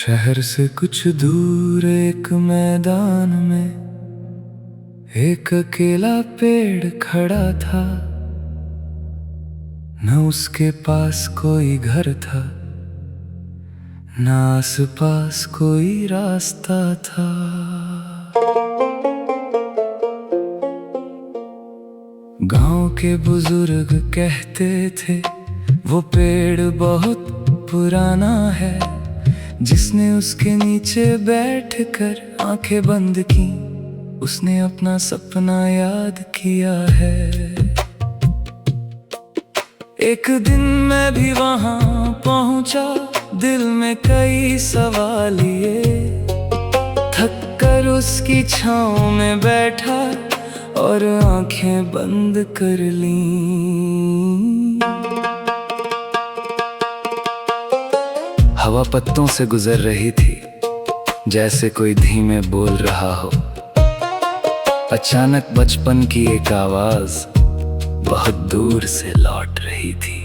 शहर से कुछ दूर एक मैदान में एक अकेला पेड़ खड़ा था। न उसके पास कोई घर था, न आस पास कोई रास्ता था। गांव के बुजुर्ग कहते थे वो पेड़ बहुत पुराना है। जिसने उसके नीचे बैठकर आंखें बंद की, उसने अपना सपना याद किया है। एक दिन मैं भी वहां पहुंचा, दिल में कई सवाल लिए। थक कर उसकी छांव में बैठा और आंखें बंद कर लीं। हवा पत्तों से गुजर रही थी, जैसे कोई धीमे बोल रहा हो। अचानक बचपन की एक आवाज बहुत दूर से लौट रही थी।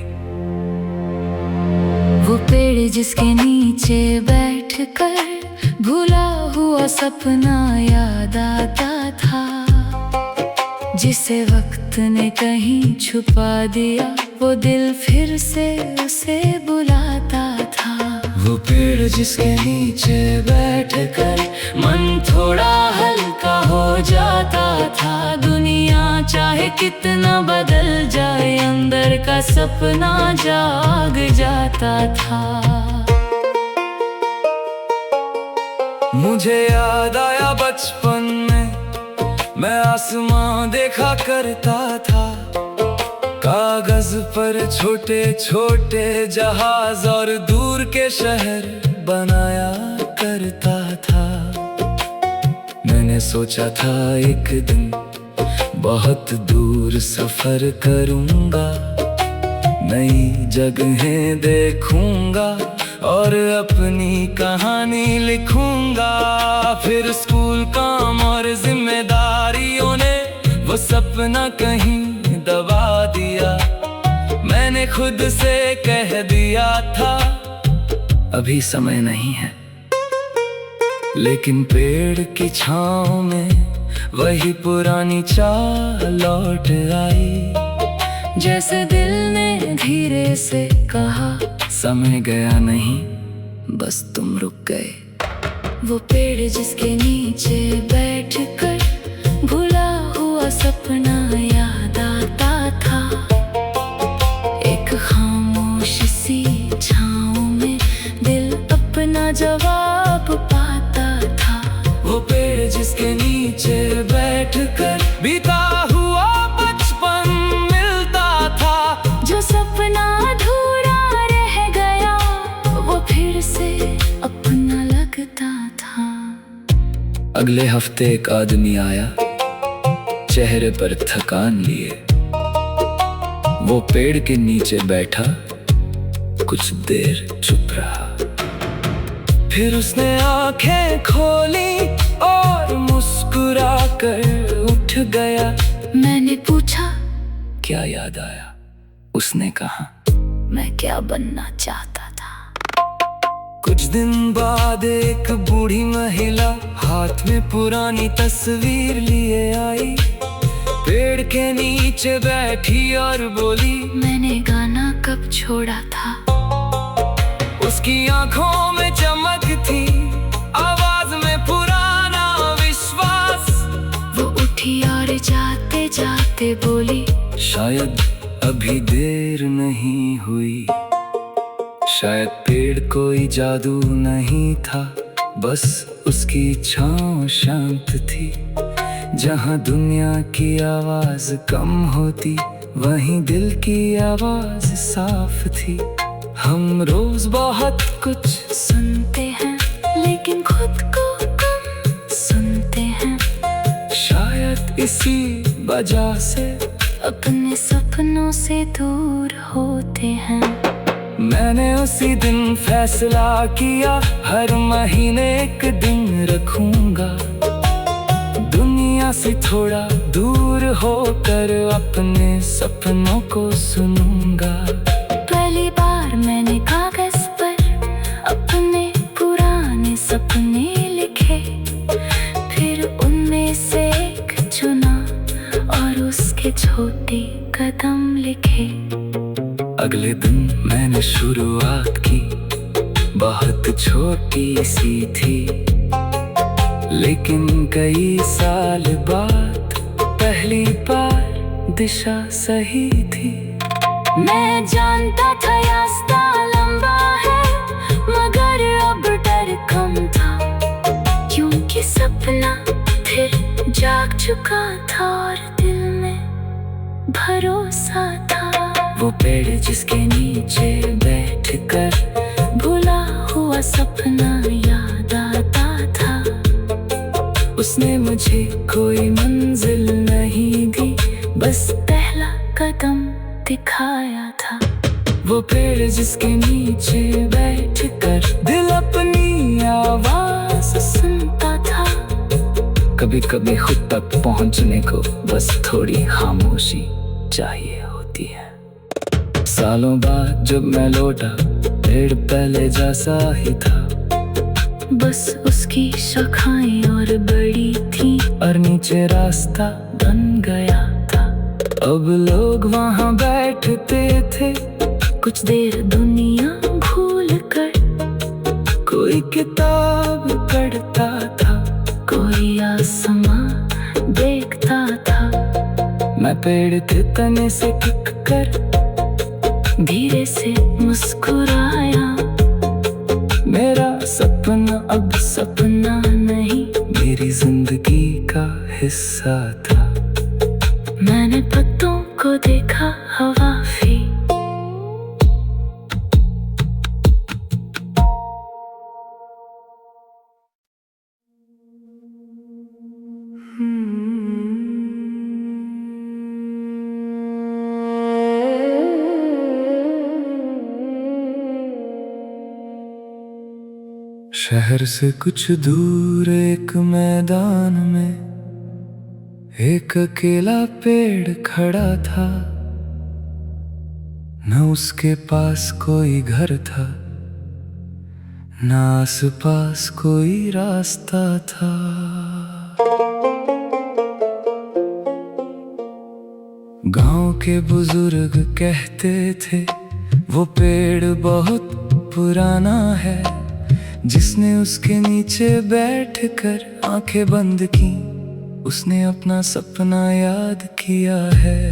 वो पेड़ जिसके नीचे बैठकर भूला हुआ सपना याद आता था। जिसे वक्त ने कहीं छुपा दिया, वो दिल फिर से उसे बुलाता था। वो पेड़ जिसके नीचे बैठकर मन थोड़ा हल्का हो जाता था। दुनिया चाहे कितना बदल जाए, अंदर का सपना जाग जाता था। मुझे याद आया बचपन में मैं आसमां देखा करता था। कागज पर छोटे छोटे जहाज और दूर के शहर बनाया करता था। मैंने सोचा था एक दिन बहुत दूर सफर करूंगा, नई जगहें देखूंगा और अपनी कहानी लिखूंगा। फिर स्कूल, काम और जिम्मेदारियों ने वो सपना कहीं दबा दिया। मैंने खुद से कह दिया था अभी समय नहीं है। लेकिन पेड़ की छांव में वही पुरानी चाह लौट आई। जैसे दिल ने धीरे से कहा, समय गया नहीं, बस तुम रुक गए। वो पेड़ जिसके नीचे बैठकर भूला हुआ सपना याद आता था। एक खामोश सी छांव में दिल अपना जवाब पाता था। वो पेड़ जिसके नीचे बैठकर बीता हुआ बचपन मिलता था। जो सपना अधूरा रह गया, वो फिर से अपना लगता था। अगले हफ्ते एक आदमी आया, चेहरे पर थकान लिए। वो पेड़ के नीचे बैठा, कुछ देर चुप रहा। फिर उसने आंखें खोली और मुस्कुरा कर उठ गया। मैंने पूछा, क्या याद आया? उसने कहा, मैं क्या बनना चाहता था। कुछ दिन बाद एक बूढ़ी महिला हाथ में पुरानी तस्वीर लिए आई। पेड़ के नीचे बैठी और बोली, मैंने गाना कब छोड़ा था। उसकी आंखों में चमक थी, आवाज में पुराना विश्वास। वो उठी और जाते जाते बोली, शायद अभी देर नहीं हुई। शायद पेड़ कोई जादू नहीं था, बस उसकी छांव शांत थी। जहां दुनिया की आवाज कम होती, वहीं दिल की आवाज साफ थी। हम रोज बहुत कुछ सुनते हैं, लेकिन खुद को कम सुनते हैं। शायद इसी वजह से अपने सपनों से दूर होते हैं। मैंने उसी दिन फैसला किया, हर महीने एक दिन रखूंगा। दुनिया से थोड़ा दूर होकर अपने सपनों को सुनूंगा। पहली बार मैंने कागज पर अपने पुराने तेरे कदम लिखे। अगले दिन मैंने शुरुआत की, बहुत छोटी सी थी, लेकिन कई साल बाद पहली बार दिशा सही थी। मैं जानता था रास्ता लंबा है, मगर अब डर कम था, क्योंकि सपना फिर जाग चुका था और दिल में भरोसा था। वो पेड़ जिसके नीचे बैठकर भूला हुआ सपना याद आता था। उसने मुझे कोई मंजिल नहीं दी, बस पहला कदम दिखाया था। वो पेड़ जिसके नीचे बैठकर दिल अपनी आवाज सुनता था। कभी कभी खुद तक पहुंचने को बस थोड़ी खामोशी चाहिए होती है। सालों बाद जब मैं लौटा, पेड़ पहले जैसा ही था, बस उसकी शाखाएं और बड़ी थी, और नीचे रास्ता बन गया था। अब लोग वहाँ बैठते थे, कुछ देर दुनिया भूल कर, कोई किताब पढ़ता था, कोई आसमां देखता था। मैं पेड़ के तने से टिक कर धीरे से मुस्कुराया। मेरा सपना अब सपना नहीं, मेरी जिंदगी का हिस्सा था। मैंने पत्तों को देखा हवा भी। शहर से कुछ दूर एक मैदान में एक अकेला पेड़ खड़ा था। न उसके पास कोई घर था, न आस पास कोई रास्ता था। गांव के बुजुर्ग कहते थे वो पेड़ बहुत पुराना है, जिसने उसके नीचे बैठकर आंखें बंद की, उसने अपना सपना याद किया है।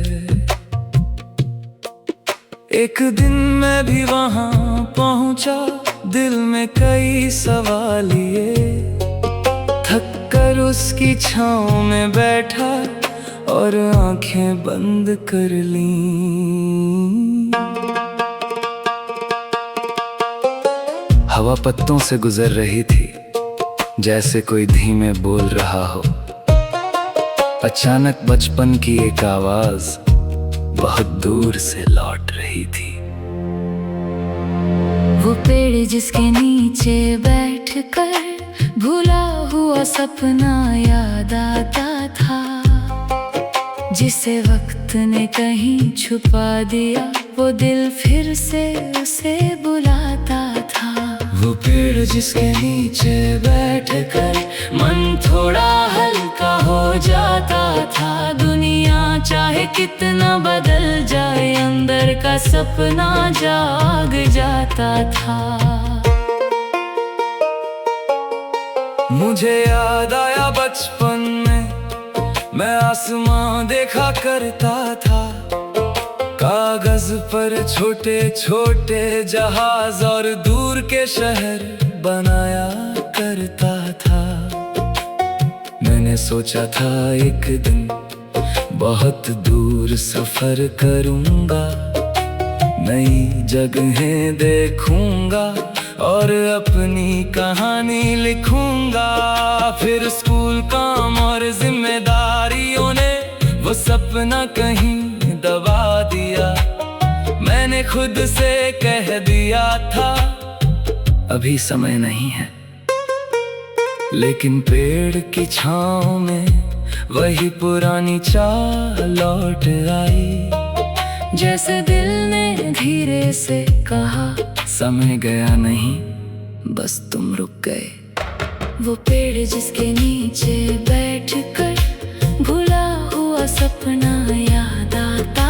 एक दिन मैं भी वहां पहुंचा, दिल में कई सवाल ये, थक कर उसकी छांव में बैठा और आंखें बंद कर लीं। हवा पत्तों से गुजर रही थी, जैसे कोई धीमे बोल रहा हो। अचानक बचपन की एक आवाज बहुत दूर से लौट रही थी। वो पेड़ जिसके नीचे बैठकर भूला हुआ सपना याद आता था, जिसे वक्त ने कहीं छुपा दिया, वो दिल फिर से उसे बुलाता था। वो पेड़ जिसके नीचे बैठकर मन थोड़ा हल्का हो जाता था। दुनिया चाहे कितना बदल जाए, अंदर का सपना जाग जाता था। मुझे याद आया बचपन में मैं आसमां देखा करता था, कागज पर छोटे छोटे जहाज और दूर के शहर बनाया करता था। मैंने सोचा था एक दिन बहुत दूर सफर करूंगा, नई जगहें देखूंगा और अपनी कहानी लिखूंगा। फिर स्कूल, काम और जिम्मेदारियों ने वो सपना कहीं दबा दिया। मैंने खुद से कह दिया था अभी समय नहीं है, लेकिन पेड़ की छांव में वही पुरानी चाह लौट आई। जैसे दिल ने धीरे से कहा, समय गया नहीं, बस तुम रुक गए। वो पेड़ जिसके नीचे बैठकर भूला हुआ सपना याद आता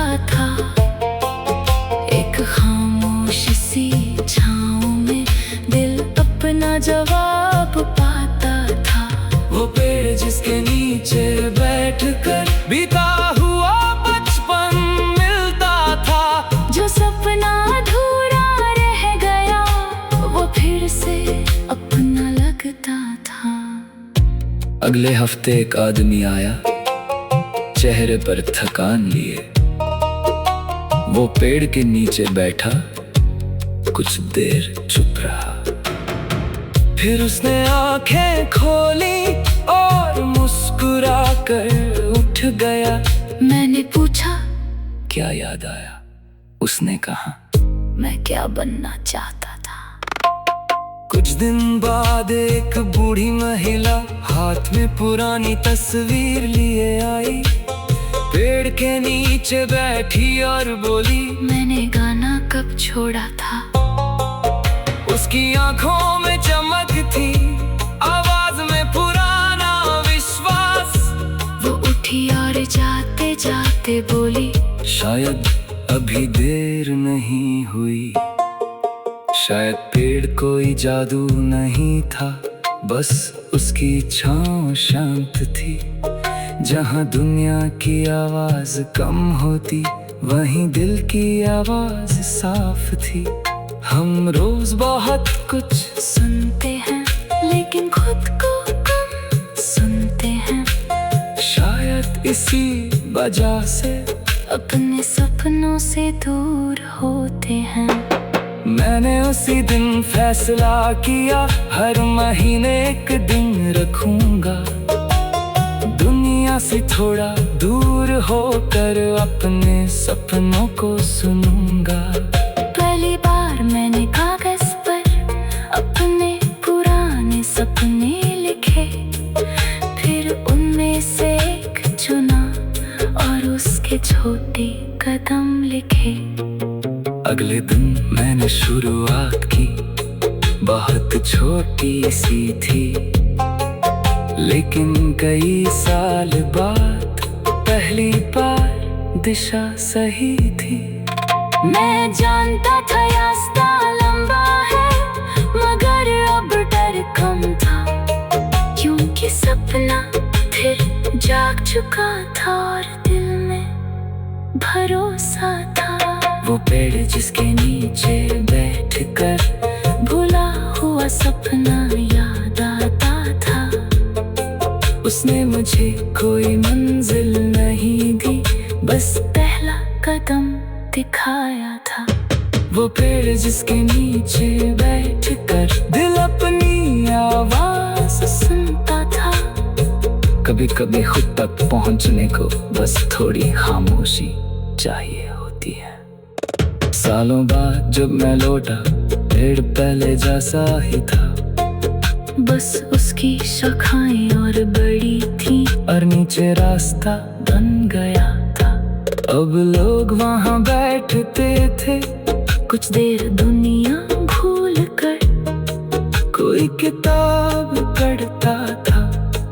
अगले हफ्ते एक आदमी आया, चेहरे पर थकान लिए। वो पेड़ के नीचे बैठा, कुछ देर चुप रहा। फिर उसने आंखें खोली और मुस्कुरा कर उठ गया। मैंने पूछा, क्या याद आया? उसने कहा, मैं क्या बनना चाहता था। कुछ दिन बाद एक बूढ़ी महिला हाथ में पुरानी तस्वीर लिए आई। पेड़ के नीचे बैठी और बोली, मैंने गाना कब छोड़ा था। उसकी आंखों में चमक थी, आवाज में पुराना विश्वास। वो उठी और जाते जाते बोली, शायद अभी देर नहीं हुई। शायद पेड़ कोई जादू नहीं था, बस उसकी छाँव शांत थी। जहाँ दुनिया की आवाज कम होती, वहीं दिल की आवाज साफ थी। हम रोज बहुत कुछ सुनते हैं लेकिन खुद को कम सुनते हैं। शायद इसी वजह से अपने सपनों से दूर होते हैं। मैंने उसी दिन फैसला किया, हर महीने एक दिन रखूंगा दुनिया से थोड़ा दूर होकर अपने सपनों को सुनूंगा। पहली बार मैंने कागज पर अपने पुराने सपने लिखे, फिर उनमें से एक चुना और उसके छोटे कदम लिखे। अगले दिन मैंने शुरुआत की, बहुत छोटी सी थी, लेकिन कई साल बाद पहली बार दिशा सही थी। मैं जानता था रास्ता लंबा है, मगर अब डर कम था, क्योंकि सपना फिर जाग चुका था और दिल में भरोसा था। वो पेड़ जिसके नीचे बैठकर भूला हुआ सपना याद आता था। उसने मुझे कोई मंजिल नहीं दी, बस पहला कदम दिखाया था। वो पेड़ जिसके नीचे बैठकर दिल अपनी आवाज सुनता था। कभी कभी खुद तक पहुंचने को बस थोड़ी खामोशी चाहिए होती है। सालों बाद जब मैं लौटा, पेड़ पहले जैसा ही था, बस उसकी शाखाएं और बड़ी थी और नीचे रास्ता बन गया था। अब लोग वहाँ बैठते थे, कुछ देर दुनिया भूल कर। कोई किताब पढ़ता था,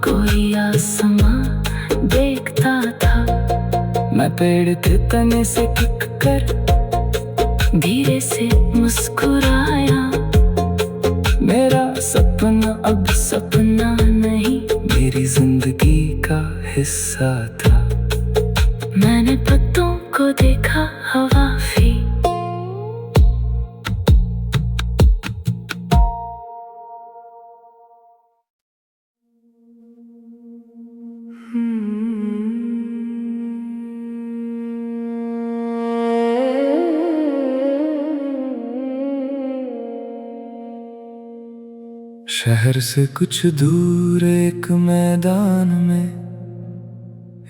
कोई आसमां देखता था। मैं पेड़ के तने से टिक कर धीरे से मुस्कुराया। मेरा सपना अब सपना नहीं, मेरी जिंदगी का हिस्सा था। मैंने पत्तों को देखा हवा भी। शहर से कुछ दूर एक मैदान में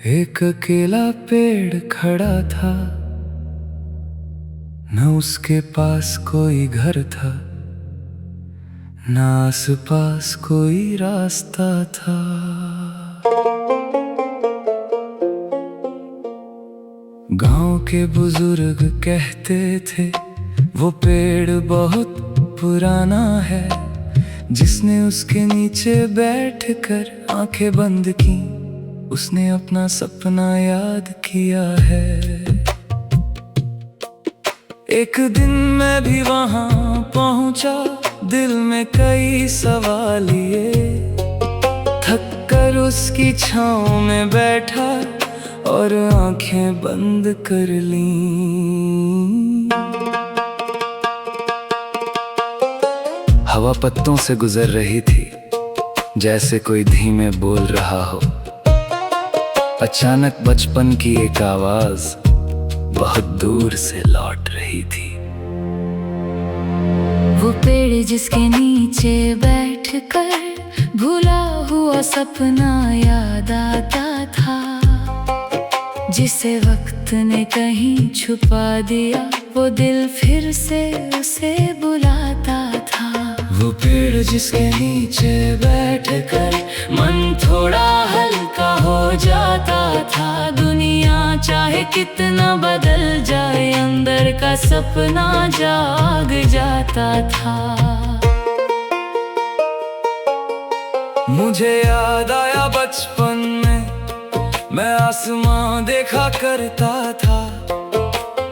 एक अकेला पेड़ खड़ा था। न उसके पास कोई घर था, न आस-पास कोई रास्ता था। गांव के बुजुर्ग कहते थे, वो पेड़ बहुत पुराना है। जिसने उसके नीचे बैठकर आंखें बंद की, उसने अपना सपना याद किया है। एक दिन मैं भी वहां पहुंचा, दिल में कई सवाल ये। थक कर उसकी छांव में बैठा और आंखें बंद कर लीं। हवा पत्तों से गुजर रही थी, जैसे कोई धीमे बोल रहा हो। अचानक बचपन की एक आवाज बहुत दूर से लौट रही थी। वो पेड़ जिसके नीचे बैठकर भूला हुआ सपना याद आता था, जिसे वक्त ने कहीं छुपा दिया, वो दिल फिर से उसे बुलाता था। वो पेड़ जिसके नीचे बैठकर मन थोड़ा हल्का हो जाता था। दुनिया चाहे कितना बदल जाए, अंदर का सपना जाग जाता था। मुझे याद आया बचपन में मैं आसमां देखा करता था।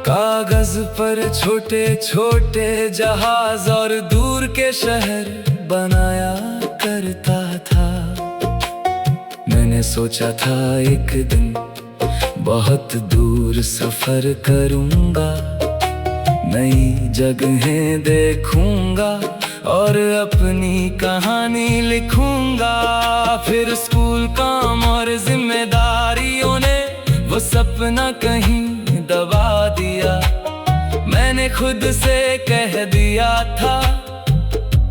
कागज पर छोटे छोटे जहाज और दूर के शहर बनाया करता था। मैंने सोचा था एक दिन बहुत दूर सफर करूंगा, नई जगहें देखूंगा और अपनी कहानी लिखूंगा। फिर स्कूल, काम और जिम्मेदारियों ने वो सपना कहीं दबा दिया। मैंने खुद से कह दिया था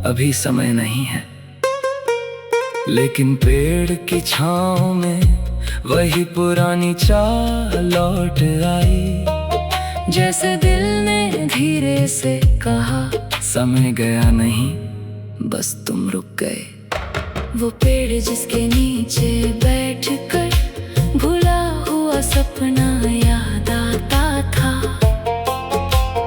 अभी समय नहीं है। लेकिन पेड़ की छांव में वही पुरानी चाह लौट आई। जैसे दिल ने धीरे से कहा, समय गया नहीं, बस तुम रुक गए। वो पेड़ जिसके नीचे बैठकर भूला हुआ सपना याद आता था।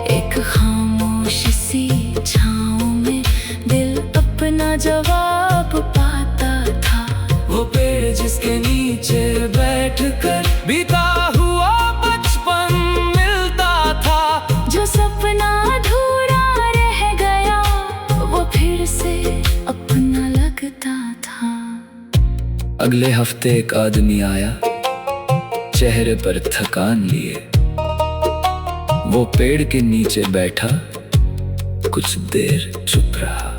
एक खामोश सी छाँव में दिल अपना जवाब पाता था। वो पेड़ जिसके नीचे बैठकर बीता हुआ बचपन मिलता था। जो सपना अधूरा रह गया, वो फिर से अपना लगता था। अगले हफ्ते एक आदमी आया, चेहरे पर थकान लिए। वो पेड़ के नीचे बैठा, कुछ देर चुप रहा।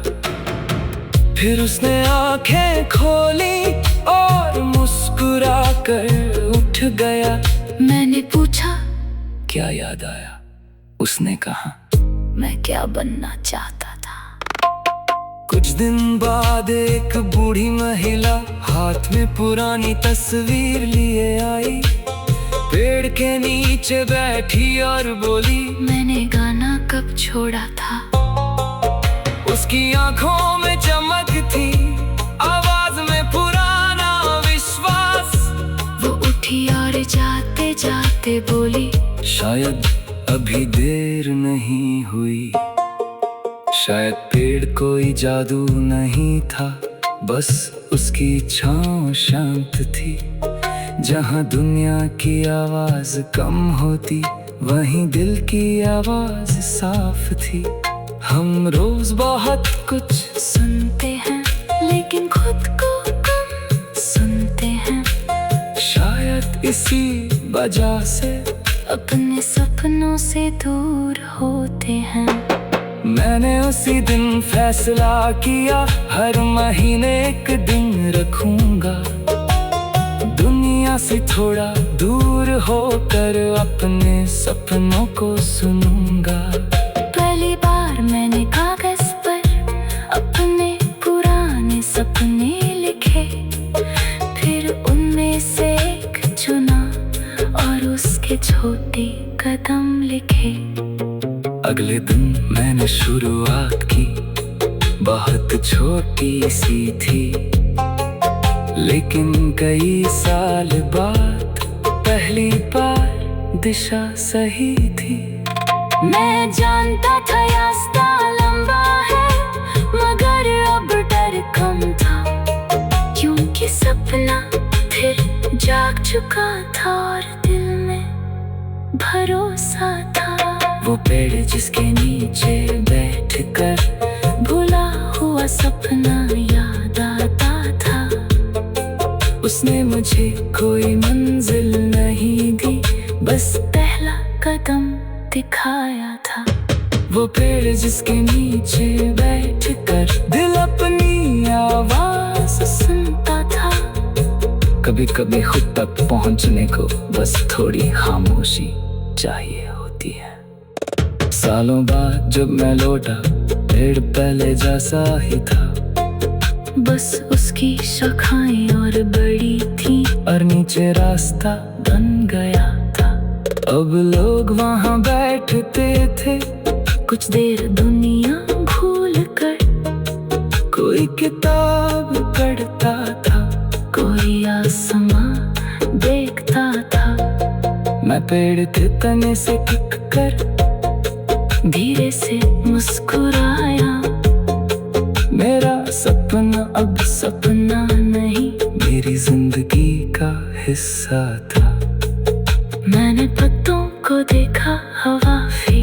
फिर उसने आंखें खोली और मुस्कुरा कर उठ गया। मैंने पूछा, क्या याद आया? उसने कहा, मैं क्या बनना चाहता था। कुछ दिन बाद एक बूढ़ी महिला हाथ में पुरानी तस्वीर लिए आई। पेड़ के नीचे बैठी और बोली, मैंने गाना कब छोड़ा था। उसकी आंखों में चमक थी, आवाज में पुराना विश्वास। वो उठी और जाते जाते बोली, शायद अभी देर नहीं हुई। शायद पेड़ कोई जादू नहीं था, बस उसकी छाँव शांत थी। जहाँ दुनिया की आवाज कम होती, वहीं दिल की आवाज साफ थी। हम रोज बहुत कुछ सुनते हैं, लेकिन खुद को कम सुनते हैं। शायद इसी वजह से अपने सपनों से दूर होते हैं। मैंने उसी दिन फैसला किया, हर महीने एक दिन रखूंगा दुनिया से थोड़ा दूर होकर अपने सपनों को सुनूंगा। पहली बार मैंने कागज पर अपने पुराने सपने लिखे, फिर उनमें से एक चुना और उसके छोटे कदम लिखे। अगले दिन मैंने शुरुआत की, बहुत छोटी सी थी, लेकिन कई साल बाद पहली बार दिशा सही थी। मैं जानता था रास्ता लंबा है, मगर अब डर कम था, क्योंकि सपना फिर जाग चुका था और दिल में भरोसा था। वो पेड़ जिसके नीचे बैठकर भूला हुआ सपना याद आता था। उसने मुझे कोई मंजिल नहीं दी, बस पहला कदम दिखाया था। वो पेड़ जिसके नीचे बैठकर दिल अपनी आवाज सुनता था। कभी कभी खुद तक पहुंचने को बस थोड़ी खामोशी चाहिए होती है। सालों बाद जब मैं लौटा, पेड़ पहले जैसा ही था, बस उसकी शाखाएं और बड़ी थी, और नीचे रास्ता बन गया था। अब लोग वहाँ बैठते थे, कुछ देर दुनिया भूल कर, कोई किताब पढ़ता था, कोई आसमां देखता था। मैं पेड़ के तने से टिक कर धीरे से मुस्कुराया। मेरा सपना अब सपना नहीं, मेरी जिंदगी का हिस्सा था। मैंने पत्तों को देखा हवाफी।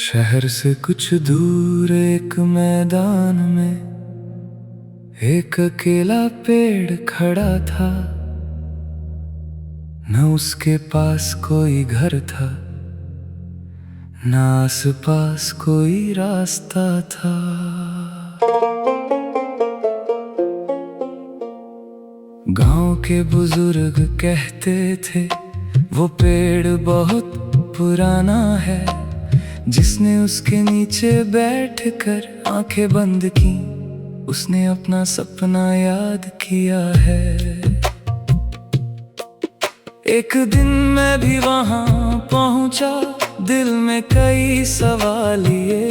शहर से कुछ दूर एक मैदान में एक अकेला पेड़ खड़ा था। न उसके पास कोई घर था, न आस पास कोई रास्ता था। गांव के बुजुर्ग कहते थे वो पेड़ बहुत पुराना है, जिसने उसके नीचे बैठकर आंखें बंद की, उसने अपना सपना याद किया है। एक दिन मैं भी वहां पहुंचा, दिल में कई सवाल लिए,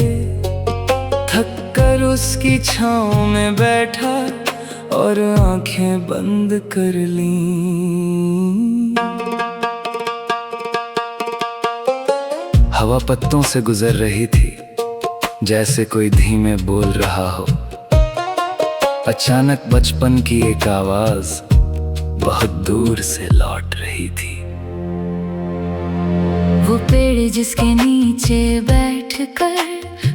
थक कर उसकी छांव में बैठा और आंखें बंद कर लीं। हवा पत्तों से गुजर रही थी, जैसे कोई धीमे बोल रहा हो। अचानक बचपन की एक आवाज बहुत दूर से लौट रही थी। वो पेड़ जिसके नीचे बैठकर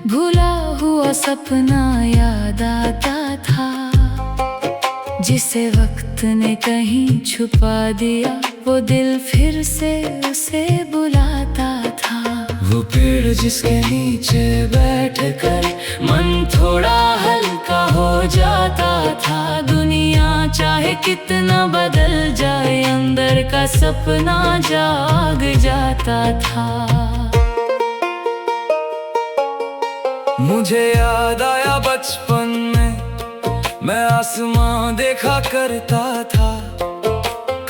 भूला हुआ सपना याद आता था, जिसे वक्त ने कहीं छुपा दिया, वो दिल फिर से उसे बुलाता था। वो पेड़ जिसके नीचे बैठकर मन थोड़ा हल्का हो जाता था। दुनिया चाहे कितना बदल जाए, अंदर का सपना जाग जाता था। मुझे याद आया बचपन में मैं आसमां देखा करता था,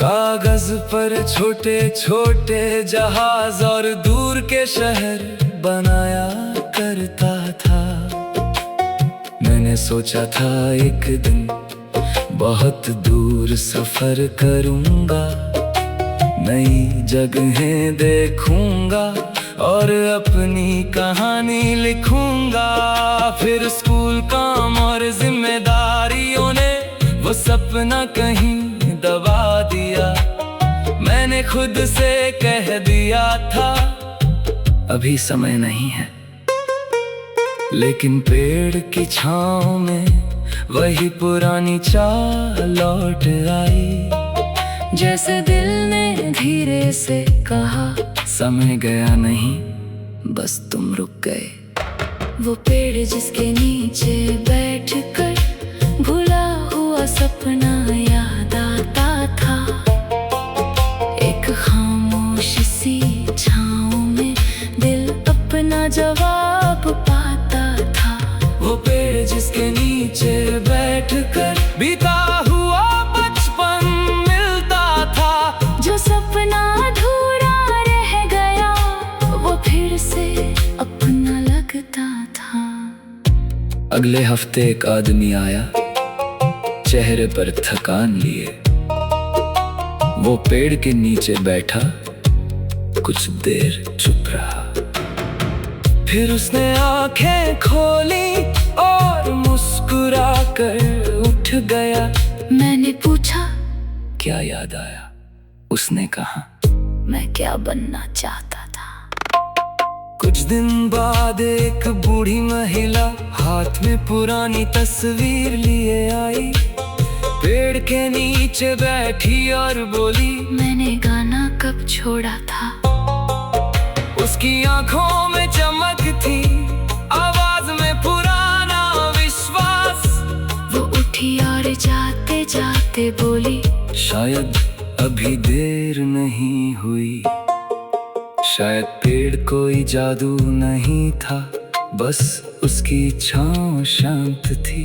कागज पर छोटे छोटे जहाज और दूर के शहर बनाया करता था। मैंने सोचा था एक दिन बहुत दूर सफर करूंगा, नई जगहें देखूंगा और अपनी कहानी लिखूंगा। फिर स्कूल, काम और जिम्मेदारियों ने वो सपना कहीं दबा दिया। मैंने खुद से कह दिया था अभी समय नहीं है, लेकिन पेड़ की छांव में वही पुरानी चाह लौट आई। जैसे दिल ने धीरे से कहा, समय गया नहीं, बस तुम रुक गए। वो पेड़ जिसके नीचे बैठकर भूला हुआ सपना याद आता था। एक खामोश सी छाँव में दिल अपना जवाब पाता था। वो पेड़ जिसके नीचे बैठकर बीता हुआ बचपन मिलता था। जो सपना अधूरा रह गया, वो फिर से अपना लगता था। अगले हफ्ते एक आदमी आया, चेहरे पर थकान लिए। वो पेड़ के नीचे बैठा, कुछ देर चुप रहा। फिर उसने आंखें खोली और मुस्कुरा कर उठ गया। मैंने पूछा, क्या याद आया? उसने कहा, मैं क्या बनना चाहता था। कुछ दिन बाद एक बूढ़ी महिला हाथ में पुरानी तस्वीर लिए आई, पेड़ के नीचे बैठी और बोली, मैंने गाना कब छोड़ा था। उसकी आंखों में चमक थी, आवाज में पुराना विश्वास। वो उठी और जाते जाते बोली, शायद अभी देर नहीं हुई। शायद पेड़ कोई जादू नहीं था, बस उसकी छाँव शांत थी।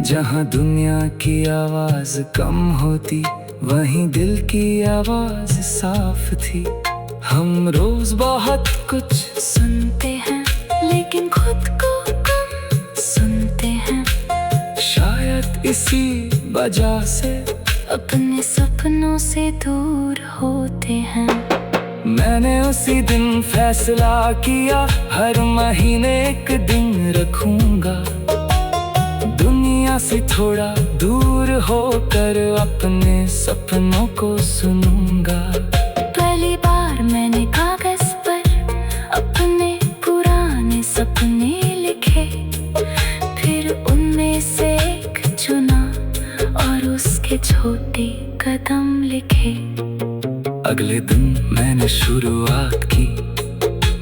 जहाँ दुनिया की आवाज कम होती, वहीं दिल की आवाज साफ थी। हम रोज बहुत कुछ सुनते हैं लेकिन खुद को कम सुनते हैं। शायद इसी वजह से अपने सपनों से दूर होते हैं। मैंने उसी दिन फैसला किया, हर महीने एक दिन रखूंगा, दुनिया से थोड़ा दूर होकर अपने सपनों को सुनूंगा। पहली बार मैंने कागज पर अपने पुराने सपने लिखे, फिर उनमें से एक चुना और उसके छोटे कदम लिखे। अगले दिन मैंने शुरुआत की,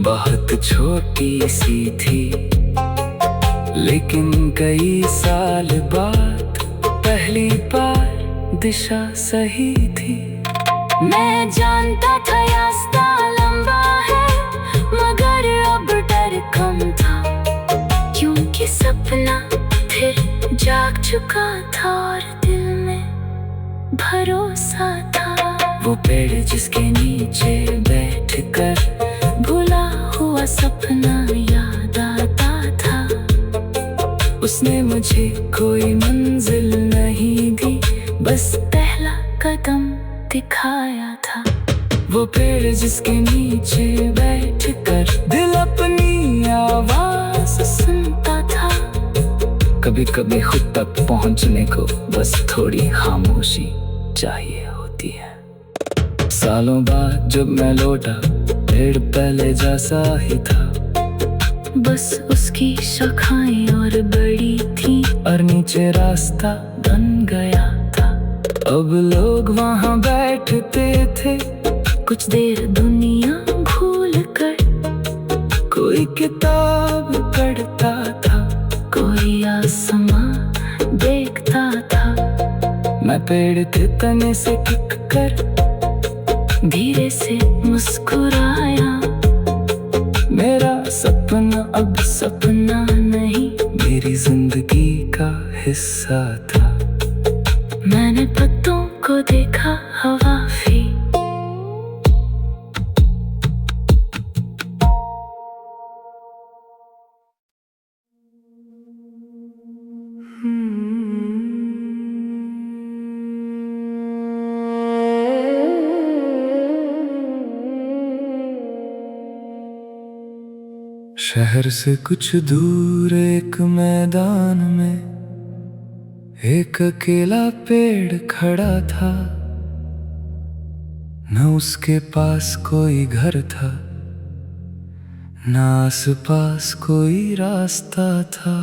बहुत छोटी सी थी, लेकिन कई साल बाद पहली बार दिशा सही थी। मैं जानता था रास्ता लंबा है, मगर अब डर कम था, क्योंकि सपना फिर जाग चुका था और दिल में भरोसा था। वो पेड़ जिसके नीचे बैठकर भुला हुआ सपना याद आता था। उसने मुझे कोई मंजिल नहीं दी, बस पहला कदम दिखाया था। वो पेड़ जिसके नीचे बैठकर दिल अपनी आवाज सुनता था। कभी कभी खुद तक पहुंचने को बस थोड़ी खामोशी चाहिए होती है। सालों बाद जब मैं लौटा, पेड़ पहले जैसा ही था, बस उसकी शाखाएं और बड़ी थी और नीचे रास्ता बन गया था। अब लोग वहाँ बैठते थे, कुछ देर दुनिया भूल कर, कोई किताब पढ़ता था, कोई आसमां देखता था। मैं पेड़ के तने से टिक कर धीरे से मुस्कुराया। मेरा सपना अब सपना नहीं, मेरी जिंदगी का हिस्सा था। मैंने पत्तों को देखा हवा भी। शहर से कुछ दूर एक मैदान में एक अकेला पेड़ खड़ा था। न उसके पास कोई घर था, न आस पास कोई रास्ता था।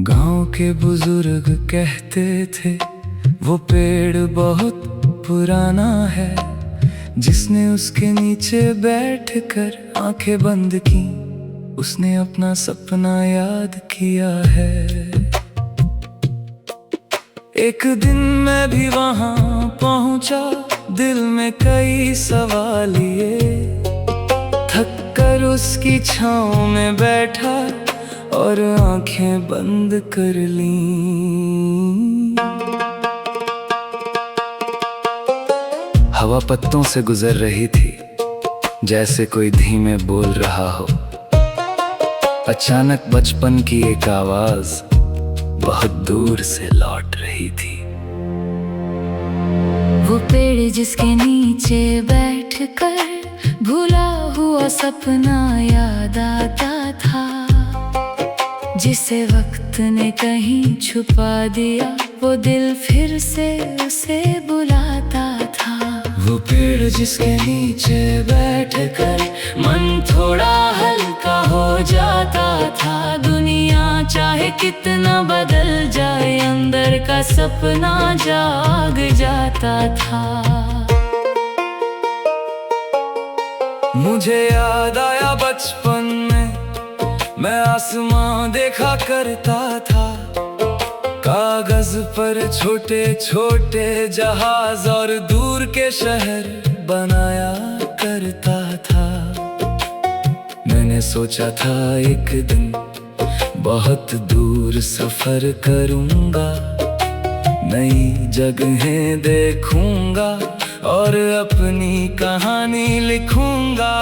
गांव के बुजुर्ग कहते थे, वो पेड़ बहुत पुराना है, जिसने उसके नीचे बैठकर आंखें बंद की, उसने अपना सपना याद किया है। एक दिन मैं भी वहां पहुंचा, दिल में कई सवाल ये, थक कर उसकी छांव में बैठा और आंखें बंद कर लीं। हवा पत्तों से गुजर रही थी, जैसे कोई धीमे बोल रहा हो। अचानक बचपन की एक आवाज बहुत दूर से लौट रही थी। वो पेड़ जिसके नीचे बैठकर भूला हुआ सपना याद आता था, जिसे वक्त ने कहीं छुपा दिया, वो दिल फिर से उसे बुलाता था। वो पेड़ जिसके नीचे बैठकर मन थोड़ा हल्का हो जाता था। दुनिया चाहे कितना बदल जाए, अंदर का सपना जाग जाता था। मुझे याद आया बचपन में मैं आसमां देखा करता था। कागज पर छोटे छोटे जहाज और दूर के शहर बनाया करता था। मैंने सोचा था एक दिन बहुत दूर सफर करूंगा, नई जगहें देखूंगा और अपनी कहानी लिखूंगा।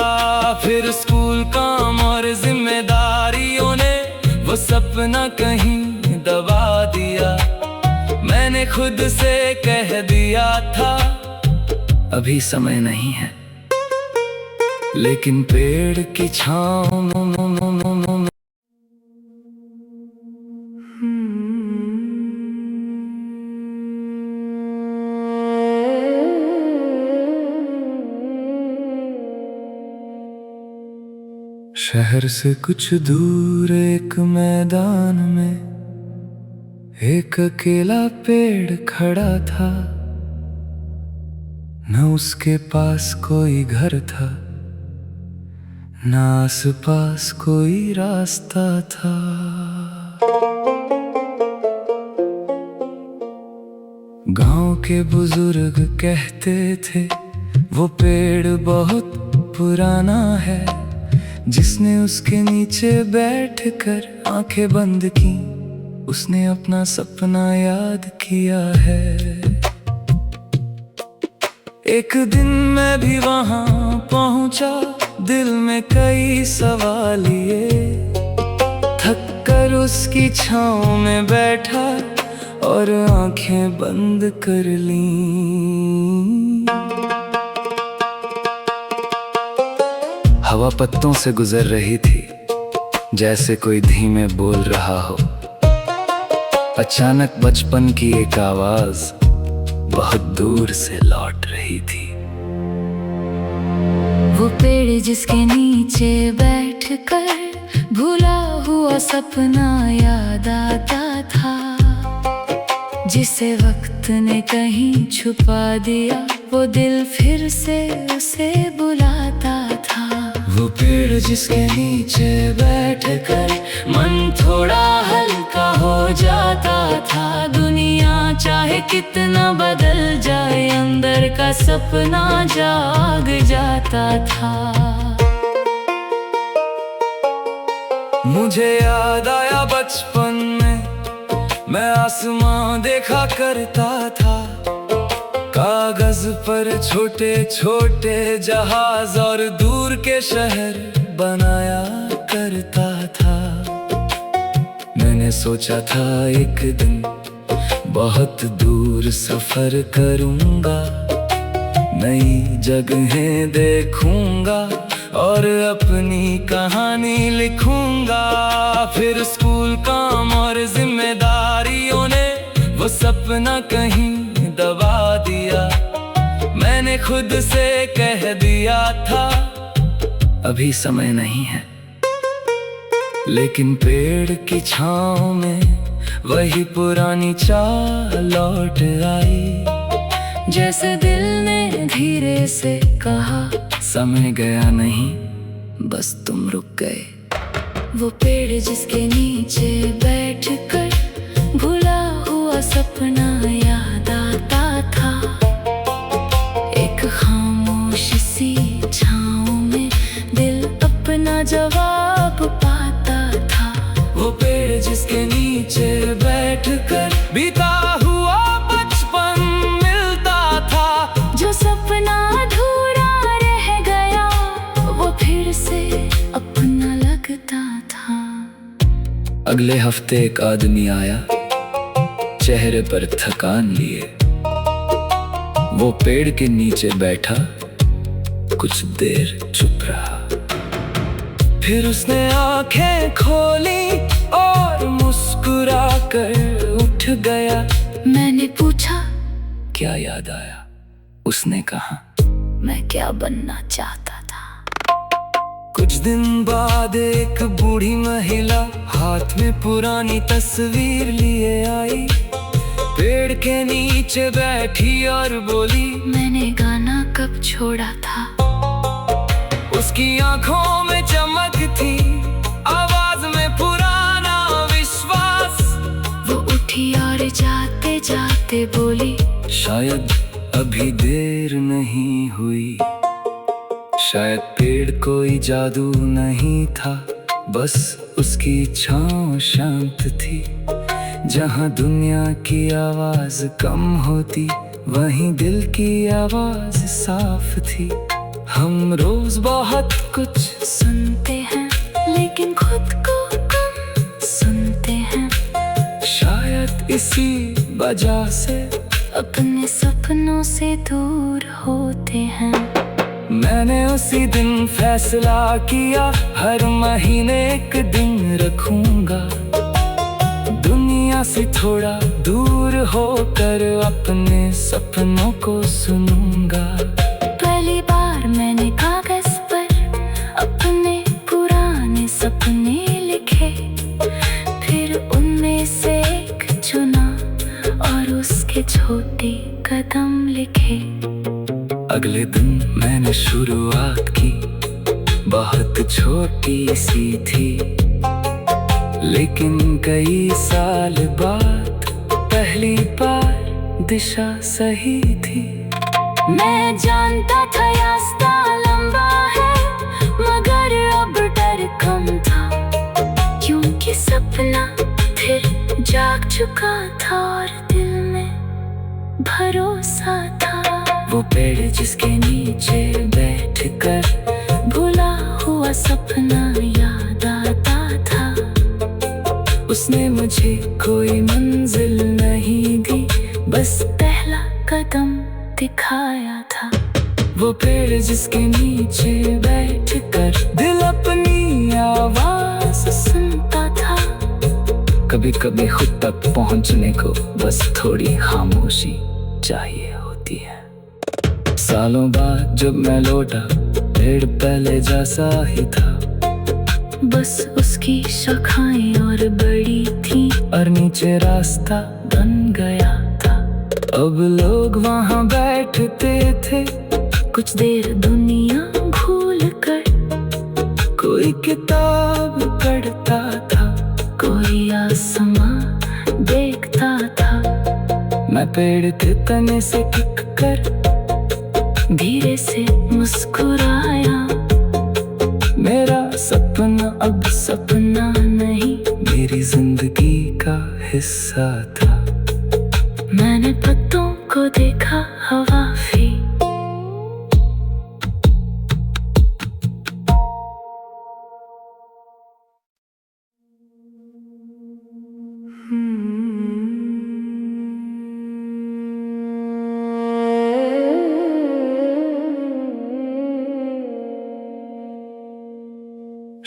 फिर स्कूल, काम और जिम्मेदारियों ने वो सपना कहीं दबा दिया। मैंने खुद से कह दिया था अभी समय नहीं है, लेकिन पेड़ की छाँव में शहर से कुछ दूर एक मैदान में एक अकेला पेड़ खड़ा था। न उसके पास कोई घर था, न आस-पास कोई रास्ता था। गांव के बुजुर्ग कहते थे वो पेड़ बहुत पुराना है। जिसने उसके नीचे बैठकर आंखें बंद की, उसने अपना सपना याद किया है। एक दिन मैं भी वहां पहुंचा, दिल में कई सवाल लिए। थक कर उसकी छांव में बैठा और आंखें बंद कर लीं। हवा पत्तों से गुजर रही थी, जैसे कोई धीमे बोल रहा हो। अचानक बचपन की एक आवाज बहुत दूर से लौट रही थी। वो पेड़ जिसके नीचे बैठकर भूला हुआ सपना याद आता था। जिसे वक्त ने कहीं छुपा दिया, वो दिल फिर से उसे बुलाता था। वो पेड़ जिसके नीचे बैठकर मन थोड़ा हल्का हो जाता था। दुनिया चाहे कितना बदल जाए, अंदर का सपना जाग जाता था। मुझे याद आया बचपन में मैं आसमां देखा करता था। कागज पर छोटे छोटे जहाज और दूर के शहर बनाया करता था। मैंने सोचा था एक दिन बहुत दूर सफर करूंगा, नई जगहें देखूंगा और अपनी कहानी लिखूंगा। फिर स्कूल, काम और जिम्मेदारियों ने वो सपना कहीं दबा दिया। मैंने खुद से कह दिया था अभी समय नहीं है, लेकिन पेड़ की छाँव में वही पुरानी चाह लौट आई। जैसे दिल ने धीरे से कहा समय गया नहीं, बस तुम रुक गए। वो पेड़ जिसके नीचे बैठकर भूला हुआ सपना याद आता था। एक खामोश सी छाँव में दिल अपना जवाब पाता था। वो पेड़ जिसके नीचे बैठकर बीता हुआ बचपन मिलता था। जो सपना अधूरा रह गया, वो फिर से अपना लगता था। अगले हफ्ते एक आदमी आया, चेहरे पर थकान लिए। वो पेड़ के नीचे बैठा, कुछ देर चुप रहा। फिर उसने आंखें खोली और मुस्कुरा कर उठ गया। मैंने पूछा क्या याद आया? उसने कहा मैं क्या बनना चाहता था। कुछ दिन बाद एक बूढ़ी महिला हाथ में पुरानी तस्वीर लिए आई, पेड़ के नीचे बैठी और बोली, मैंने गाना कब छोड़ा था। उसकी आंखों में चमक थी, आवाज में पुराना विश्वास। वो उठी और जाते जाते बोली, शायद अभी देर नहीं हुई। शायद पेड़ कोई जादू नहीं था, बस उसकी छाँव शांत थी। जहाँ दुनिया की आवाज कम होती, वहीं दिल की आवाज साफ थी। हम रोज बहुत कुछ सुनते हैं लेकिन खुद को कम सुनते हैं। शायद इसी वजह से अपने सपनों से दूर होते हैं। मैंने उसी दिन फैसला किया, हर महीने एक दिन रखूंगा दुनिया से थोड़ा दूर होकर अपने सपनों को सुनूंगा। पहली बार मैंने कागज पर अपने पुराने सपने लिखे, फिर उनमें से एक चुना और उसके छोटे कदम लिखे। अगले दिन मैंने शुरुआत की, बहुत छोटी सी थी, लेकिन कई साल बाद पहली बार दिशा सही थी। मैं जानता था रास्ता लंबा है, मगर अब डर कम था, क्योंकि सपना फिर जाग चुका था और दिल में भरोसा था। वो पेड़ जिसके नीचे बैठकर भूला हुआ सपना याद आता था। उसने मुझे कोई मंजिल नहीं दी, बस पहला कदम दिखाया था। वो पेड़ जिसके नीचे बैठकर दिल अपनी आवाज सुनता था। कभी कभी खुद तक पहुंचने को बस थोड़ी खामोशी चाहिए होती है। सालों बाद जब मैं लौटा, पेड़ पहले जैसा ही था, बस उसकी शाखाएं और बड़ी थी और नीचे रास्ता बन गया था। अब लोग वहाँ बैठते थे, कुछ देर दुनिया भूल कर, कोई किताब पढ़ता था, कोई आसमां देखता था। मैं पेड़ के तने से टिक कर धीरे से मुस्कुराया। मेरा सपना अब सपना नहीं, मेरी जिंदगी का हिस्सा था। मैंने पत्तों को देखा हवा भी।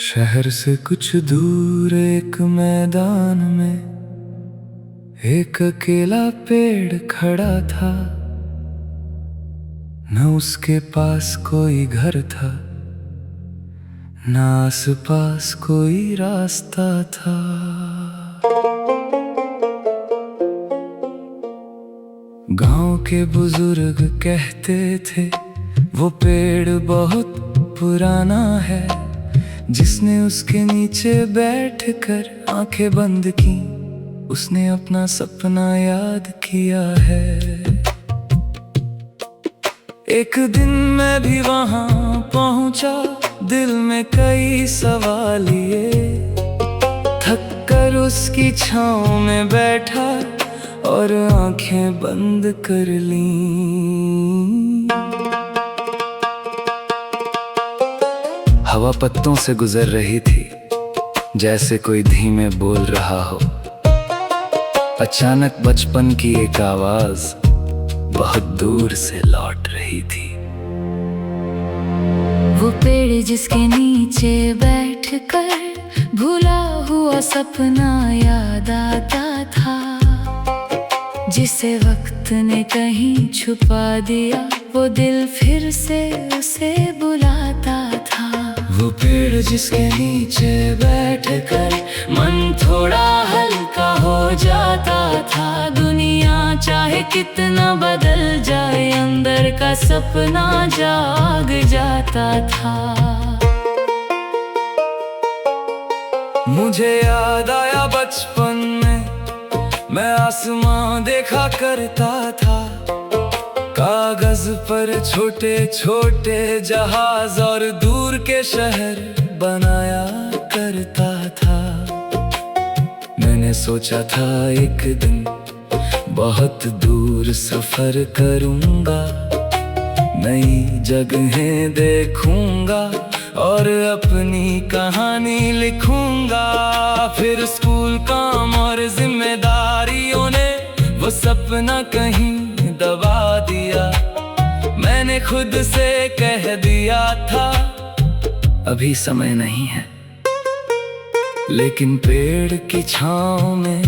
शहर से कुछ दूर एक मैदान में एक अकेला पेड़ खड़ा था। न उसके पास कोई घर था, न आस पास कोई रास्ता था। गांव के बुजुर्ग कहते थे, वो पेड़ बहुत पुराना है, जिसने उसके नीचे बैठकर आंखें बंद की, उसने अपना सपना याद किया है। एक दिन मैं भी वहां पहुंचा, दिल में कई सवाल लिए, थक कर उसकी छांव में बैठा और आंखें बंद कर लीं। हवा पत्तों से गुजर रही थी, जैसे कोई धीमे बोल रहा हो। अचानक बचपन की एक आवाज बहुत दूर से लौट रही थी। वो पेड़ जिसके नीचे बैठकर भूला हुआ सपना याद आता था, जिसे वक्त ने कहीं छुपा दिया वो दिल फिर से उसे बुलाता था। वो पेड़ जिसके नीचे बैठकर मन थोड़ा हल्का हो जाता था। दुनिया चाहे कितना बदल जाए, अंदर का सपना जाग जाता था। मुझे याद आया बचपन में मैं आसमां देखा करता था। कागज पर छोटे छोटे जहाज और दूर के शहर बनाया करता था। मैंने सोचा था एक दिन बहुत दूर सफर करूंगा, नई जगहें देखूंगा और अपनी कहानी लिखूंगा। फिर स्कूल, काम और जिम्मेदारियों ने वो सपना कहीं दबा दिया। मैंने खुद से कह दिया था अभी समय नहीं है। लेकिन पेड़ की छांव में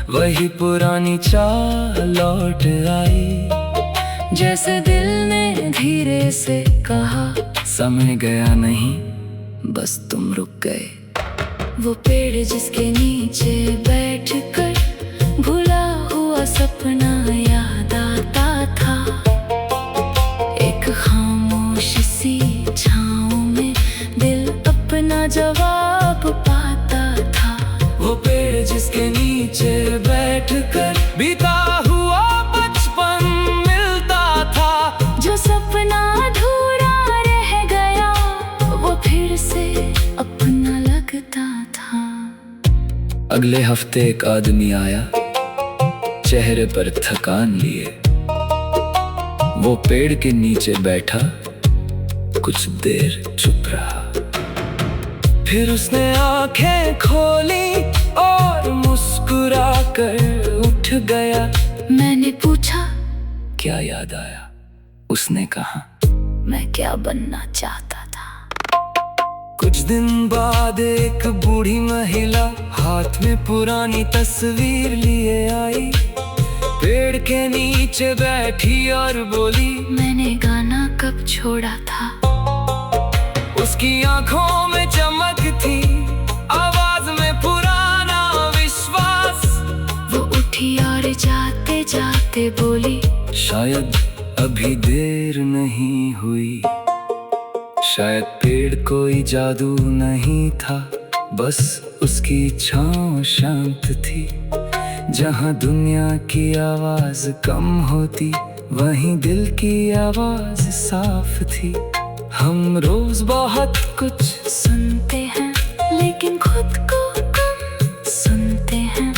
वही पुरानी चाह लौट आई। जैसे दिल ने धीरे से कहा, समय गया नहीं, बस तुम रुक गए। वो पेड़ जिसके नीचे बैठकर भुला हुआ सपना याद आता था। एक खामोश सी छाँव में दिल अपना जवाब पाता था। वो पेड़ जिसके नीचे बैठकर बीता हुआ बचपन मिलता था। जो सपना अधूरा रह गया, वो फिर से अपना लगता था। अगले हफ्ते एक आदमी आया, चेहरे पर थकान लिए। वो पेड़ के नीचे बैठा, कुछ देर चुप रहा। फिर उसने आंखें खोली और मुस्कुरा कर उठ गया। मैंने पूछा, क्या याद आया? उसने कहा, मैं क्या बनना चाहता था। कुछ दिन बाद एक बूढ़ी महिला हाथ में पुरानी तस्वीर लिए आई। पेड़ के नीचे बैठी और बोली, मैंने गाना कब छोड़ा था। उसकी आंखों में चमक थी, आवाज में पुराना विश्वास। वो उठी और जाते जाते बोली, शायद अभी देर नहीं हुई। शायद पेड़ कोई जादू नहीं था, बस उसकी छाँव शांत थी। जहाँ दुनिया की आवाज कम होती, वहीं दिल की आवाज साफ थी। हम रोज बहुत कुछ सुनते हैं, लेकिन खुद को कम सुनते हैं।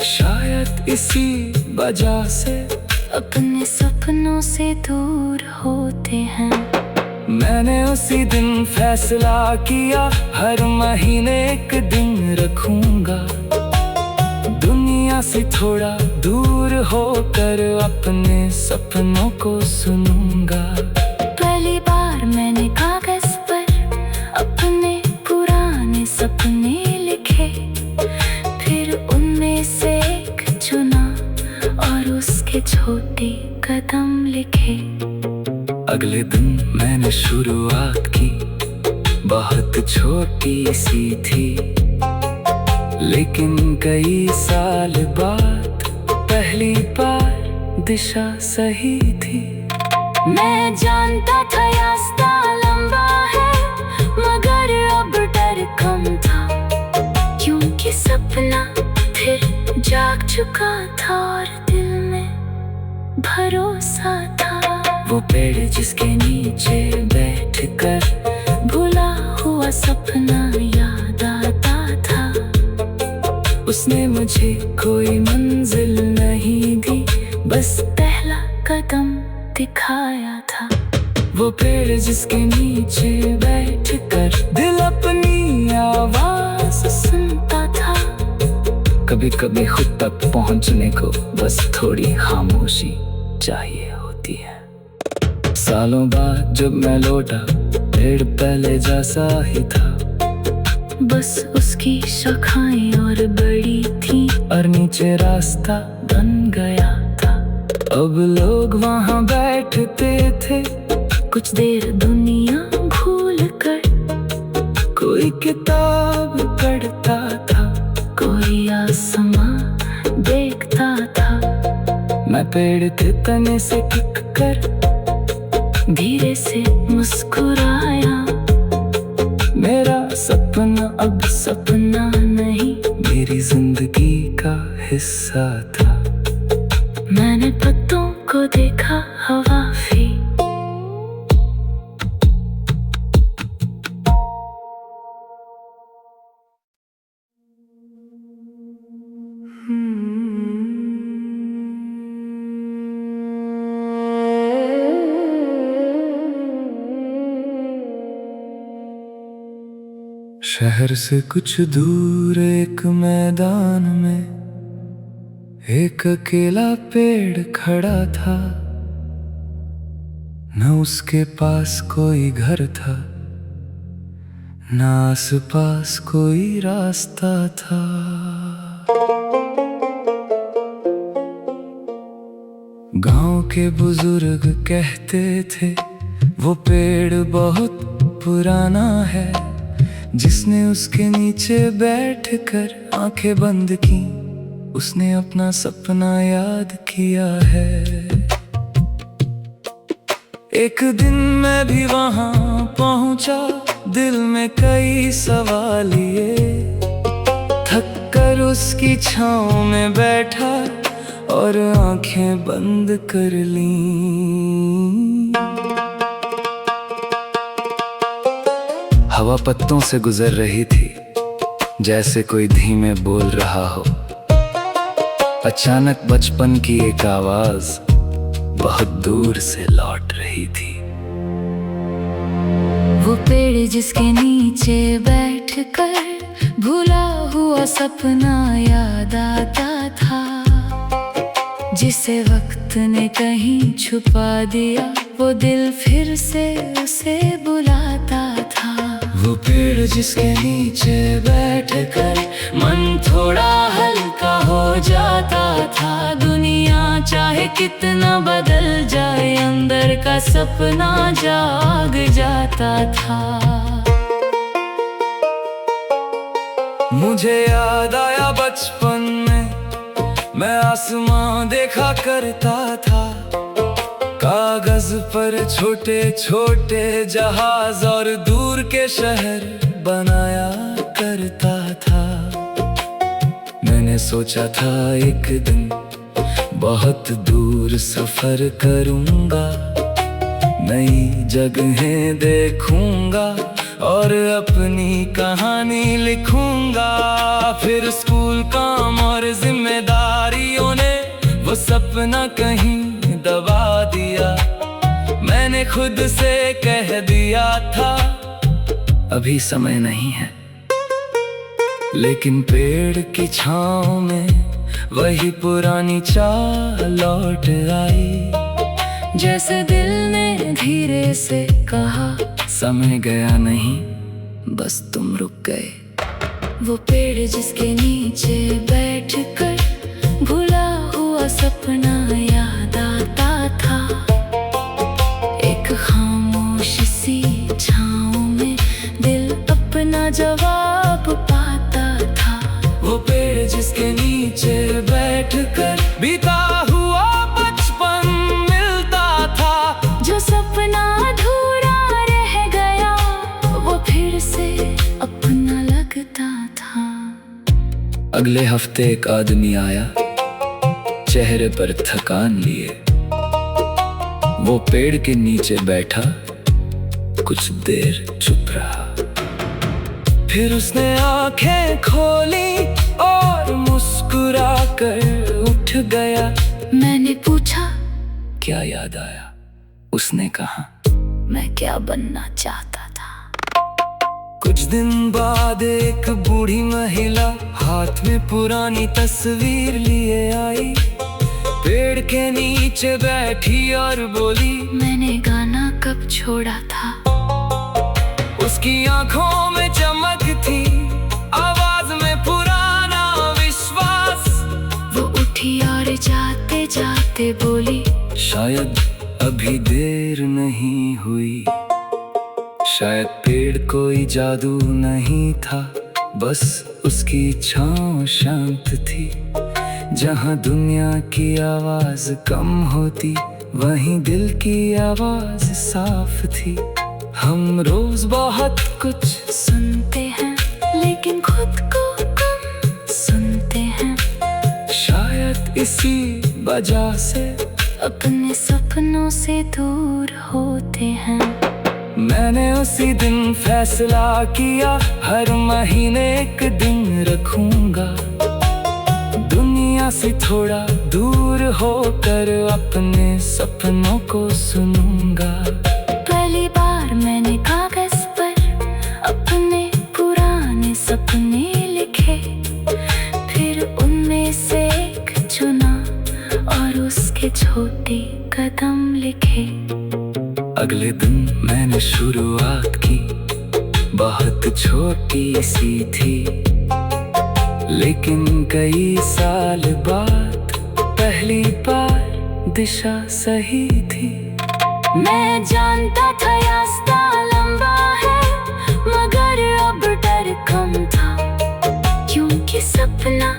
शायद इसी वजह से अपने सपनों से दूर होते हैं। मैंने उसी दिन फैसला किया, हर महीने एक दिन रखूंगा। दुनिया से थोड़ा दूर होकर अपने सपनों को सुनूंगा। पहली बार मैंने कागज पर अपने पुराने सपने लिखे। फिर उनमें से एक चुना और उसके छोटे कदम लिखे। अगले दिन मैंने शुरुआत की, बहुत छोटी सी थी। लेकिन कई साल बाद पहली बार दिशा सही थी। मैं जानता था रास्ता लंबा है, मगर अब डर कम था। क्योंकि सपना फिर जाग चुका था और दिल में भरोसा था। वो पेड़ जिसके नीचे बैठकर भुला हुआ सपना याद आता था। उसने मुझे कोई मंजिल नहीं दी, बस पहला कदम दिखाया था। वो पेड़ जिसके नीचे बैठकर दिल अपनी आवाज सुनता था। कभी कभी खुद तक पहुंचने को बस थोड़ी खामोशी चाहिए होती है। सालों बाद जब मैं लौटा, पेड़ पहले जैसा ही था। बस उसकी शाखाएं और बड़ी थी, और नीचे रास्ता बन गया था। अब लोग वहाँ बैठ बैठते थे कुछ देर दुनिया भूल कर, कोई किताब पढ़ता था, कोई आसमां देखता था। मैं पेड़ के तने से टिक कर धीरे से मुस्कुराया, मेरा सपना अब सपना नहीं मेरी जिंदगी का हिस्सा था। मैंने पत्तों को देखा हवाफी, शहर से कुछ दूर एक मैदान में एक अकेला पेड़ खड़ा था। न उसके पास कोई घर था, न आस पास कोई रास्ता था। गांव के बुजुर्ग कहते थे वो पेड़ बहुत पुराना है, जिसने उसके नीचे बैठकर आंखें बंद की उसने अपना सपना याद किया है। एक दिन मैं भी वहां पहुंचा, दिल में कई सवाल लिए, थक कर उसकी छांव में बैठा और आंखें बंद कर लीं। हवा पत्तों से गुजर रही थी जैसे कोई धीमे बोल रहा हो। अचानक बचपन की एक आवाज बहुत दूर से लौट रही थी। वो पेड़ जिसके नीचे बैठकर भूला हुआ सपना याद आता था, जिसे वक्त ने कहीं छुपा दिया, वो दिल फिर से उसे बुलाता था। वो पेड़ जिसके नीचे बैठकर मन थोड़ा हल्का हो जाता था। दुनिया चाहे कितना बदल जाए, अंदर का सपना जाग जाता था। मुझे याद आया बचपन में मैं आसमां देखा करता था, कागज पर छोटे छोटे जहाज और दूर के शहर बनाया करता था। मैंने सोचा था एक दिन बहुत दूर सफर करूंगा, नई जगहें देखूंगा और अपनी कहानी लिखूंगा। फिर स्कूल, काम और जिम्मेदारियों ने वो सपना कहीं दबा दिया। मैंने खुद से कह दिया था अभी समय नहीं है, लेकिन पेड़ की छांव में वही पुरानी चाह लौट आई। जैसे दिल ने धीरे से कहा, समय गया नहीं, बस तुम रुक गए। वो पेड़ जिसके नीचे बैठकर भूला हुआ सपना याद आता था, एक खामोश सी छाँव में दिल अपना जवाब पाता था। वो पेड़ जिसके नीचे बैठकर बीता हुआ बचपन मिलता था। जो सपना अधूरा रह गया, वो फिर से अपना लगता था। अगले हफ्ते एक आदमी आया, चेहरे पर थकान लिए। वो पेड़ के नीचे बैठा, कुछ देर चुप रहा, फिर उसने आंखें खोली और मुस्कुरा कर उठ गया। मैंने पूछा, क्या याद आया? उसने कहा, मैं क्या बनना चाहता था। कुछ दिन बाद एक बूढ़ी महिला हाथ में पुरानी तस्वीर लिए आई, पेड़ के नीचे बैठी और बोली, मैंने गाना कब छोड़ा था। उसकी आंखों में चमक थी, आवाज में पुराना विश्वास। वो उठी और जाते जाते बोली, शायद अभी देर नहीं हुई, शायद पेड़ कोई जादू नहीं था, बस उसकी छाँव शांत थी। जहाँ दुनिया की आवाज कम होती, वहीं दिल की आवाज साफ थी। हम रोज बहुत कुछ सुनते हैं लेकिन खुद को कम सुनते हैं। शायद इसी वजह से अपने सपनों से दूर होते हैं। मैंने उसी दिन फैसला किया, हर महीने एक दिन रखूंगा, दुनिया से थोड़ा दूर होकर अपने सपनों को सुनूंगा। पहली बार मैंने कागज पर अपने पुराने सपने लिखे, फिर उनमें से एक चुना और उसके छोटे कदम लिखे। अगले दिन मैंने शुरुआत की, बहुत छोटी सी थी, लेकिन कई साल बाद पहली बार दिशा सही थी। मैं जानता था रास्ता लंबा है, मगर अब डर कम था, क्योंकि सपना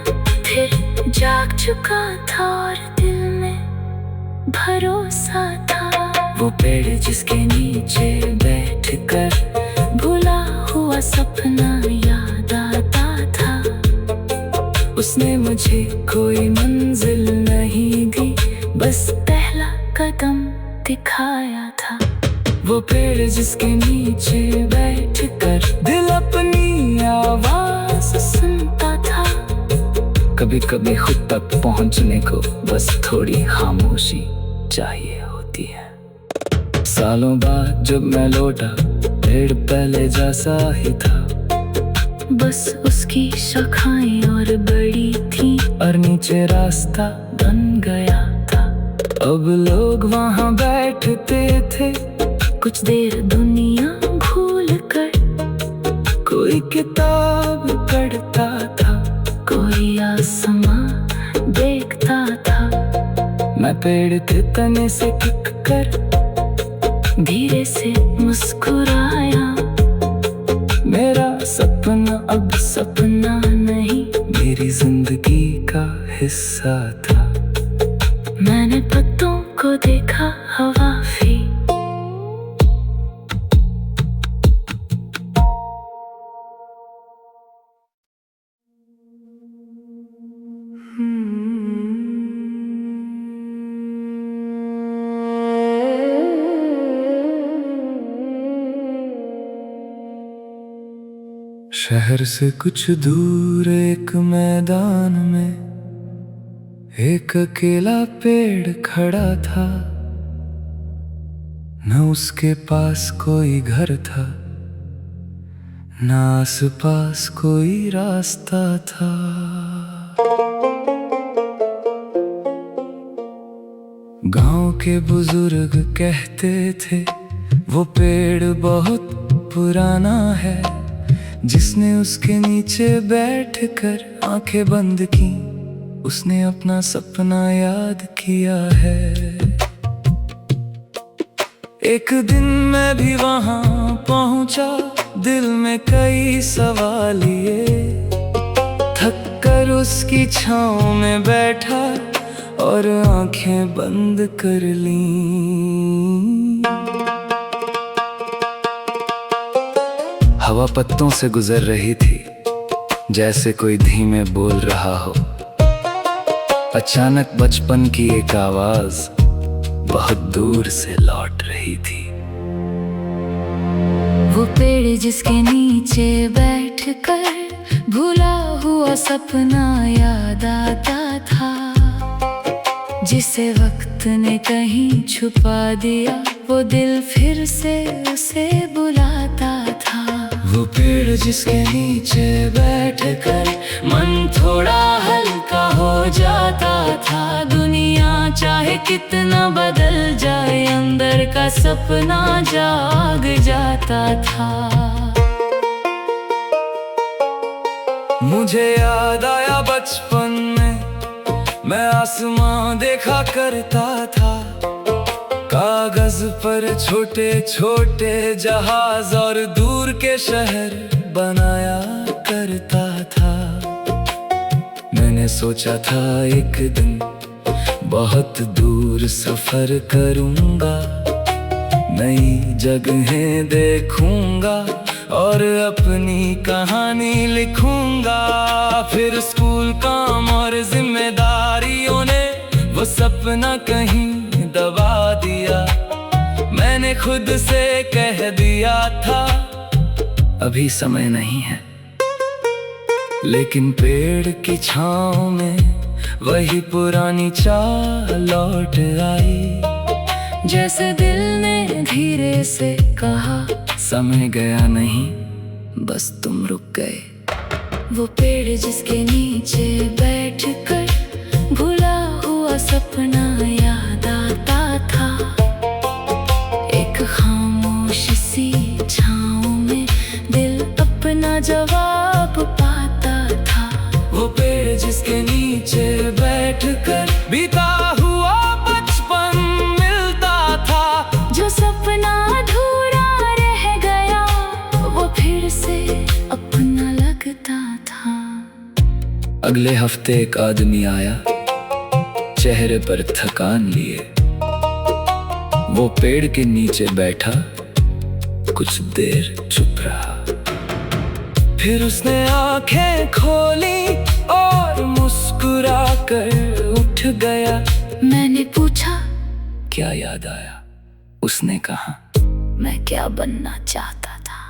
फिर जाग चुका था और दिल में भरोसा था। वो पेड़ जिसके नीचे बैठकर भुला हुआ सपना याद आता था। उसने मुझे कोई मंजिल नहीं दी, बस पहला कदम दिखाया था। वो पेड़ जिसके नीचे बैठकर दिल अपनी आवाज सुनता था। कभी कभी खुद तक पहुंचने को बस थोड़ी खामोशी चाहिए होती है। सालों बाद जब मैं लौटा, पेड़ पहले जैसा ही था, बस उसकी शाखाएं और बड़ी थी और नीचे रास्ता बन गया था। अब लोग वहाँ बैठते थे, कुछ देर दुनिया भूल कर, कोई किताब पढ़ता था, कोई आसमां देखता था। मैं पेड़ के तने से टिक कर धीरे से मुस्कुराया। मेरा सपना अब सपना नहीं, मेरी जिंदगी का हिस्सा था। मैंने पत्तों को देखा हवा भी। शहर से कुछ दूर एक मैदान में एक अकेला पेड़ खड़ा था। न उसके पास कोई घर था, न आस पास कोई रास्ता था। गांव के बुजुर्ग कहते थे वो पेड़ बहुत पुराना है, जिसने उसके नीचे बैठकर आंखें बंद की, उसने अपना सपना याद किया है। एक दिन मैं भी वहां पहुंचा, दिल में कई सवाल लिए, थक कर उसकी छांव में बैठा और आंखें बंद कर लीं। हवा पत्तों से गुजर रही थी, जैसे कोई धीमे बोल रहा हो। अचानक बचपन की एक आवाज बहुत दूर से लौट रही थी। वो पेड़ जिसके नीचे बैठकर भूला हुआ सपना याद आता था, जिसे वक्त ने कहीं छुपा दिया, वो दिल फिर से उसे बुलाता था। वो पेड़ जिसके नीचे बैठकर मन थोड़ा हल्का हो जाता था। दुनिया चाहे कितना बदल जाए, अंदर का सपना जाग जाता था। मुझे याद आया बचपन में मैं आसमां देखा करता था, पर छोटे छोटे जहाज और दूर के शहर बनाया करता था। मैंने सोचा था एक दिन बहुत दूर सफर करूंगा, नई जगहें देखूंगा और अपनी कहानी लिखूंगा। फिर स्कूल, काम और जिम्मेदारियों ने वो सपना कहीं दबा दिया। मैंने खुद से कह दिया था अभी समय नहीं है, लेकिन पेड़ की छांव में वही पुरानी चाह लौट आई। जैसे दिल ने धीरे से कहा समय गया नहीं, बस तुम रुक गए। वो पेड़ जिसके नीचे बैठकर भुला हुआ सपना याद आता था। एक खामोश सी छाँव में दिल अपना जवाब पाता था। वो पेड़ जिसके नीचे बैठकर बीता हुआ बचपन मिलता था। जो सपना अधूरा रह गया वो फिर से अपना लगता था। अगले हफ्ते एक आदमी आया, चेहरे पर थकान लिए। वो पेड़ के नीचे बैठा, कुछ देर चुप रहा। फिर उसने आंखें खोली और मुस्कुरा कर उठ गया। मैंने पूछा क्या याद आया? उसने कहा मैं क्या बनना चाहता था।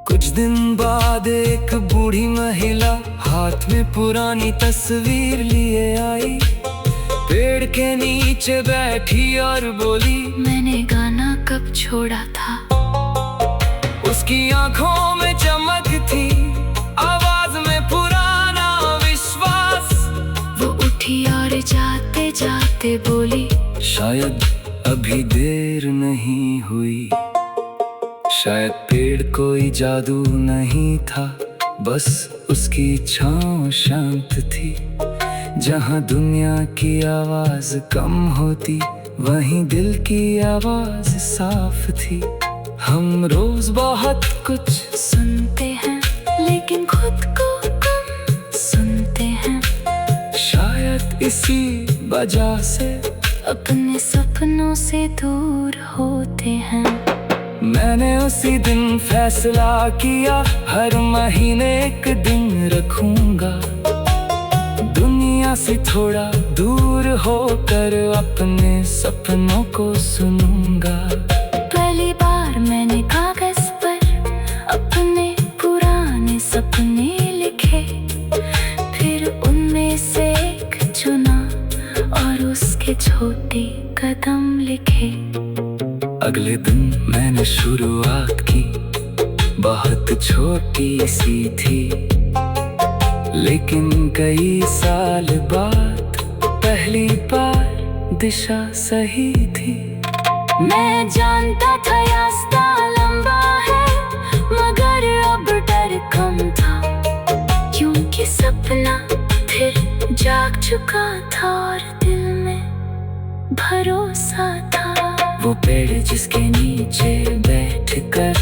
कुछ दिन बाद एक बूढ़ी महिला हाथ में पुरानी तस्वीर लिए आई। पेड़ के नीचे बैठी और बोली मैंने गाना कब छोड़ा था। उसकी आंखों में चमक थी, आवाज में पुराना विश्वास। वो उठी और जाते जाते बोली शायद अभी देर नहीं हुई। शायद पेड़ कोई जादू नहीं था, बस उसकी छाँव शांत थी। जहाँ दुनिया की आवाज कम होती, वहीं दिल की आवाज साफ थी। हम रोज बहुत कुछ सुनते हैं लेकिन खुद को कम सुनते हैं। शायद इसी वजह से अपने सपनों से दूर होते हैं। मैंने उसी दिन फैसला किया, हर महीने एक दिन रखूंगा दुनिया से थोड़ा दूर होकर अपने सपनों को सुनूंगा। पहली बार मैंने कागज पर अपने पुराने सपने लिखे, फिर उनमें से एक चुना और उसके छोटे कदम लिखे। अगले दिन मैंने शुरुआत की, बहुत छोटी सी थी, लेकिन कई साल बाद पहली बार दिशा सही थी। मैं जानता था रास्ता लंबा है, मगर अब डर कम था, क्योंकि सपना फिर जाग चुका था और दिल में भरोसा था। वो पेड़ जिसके नीचे बैठकर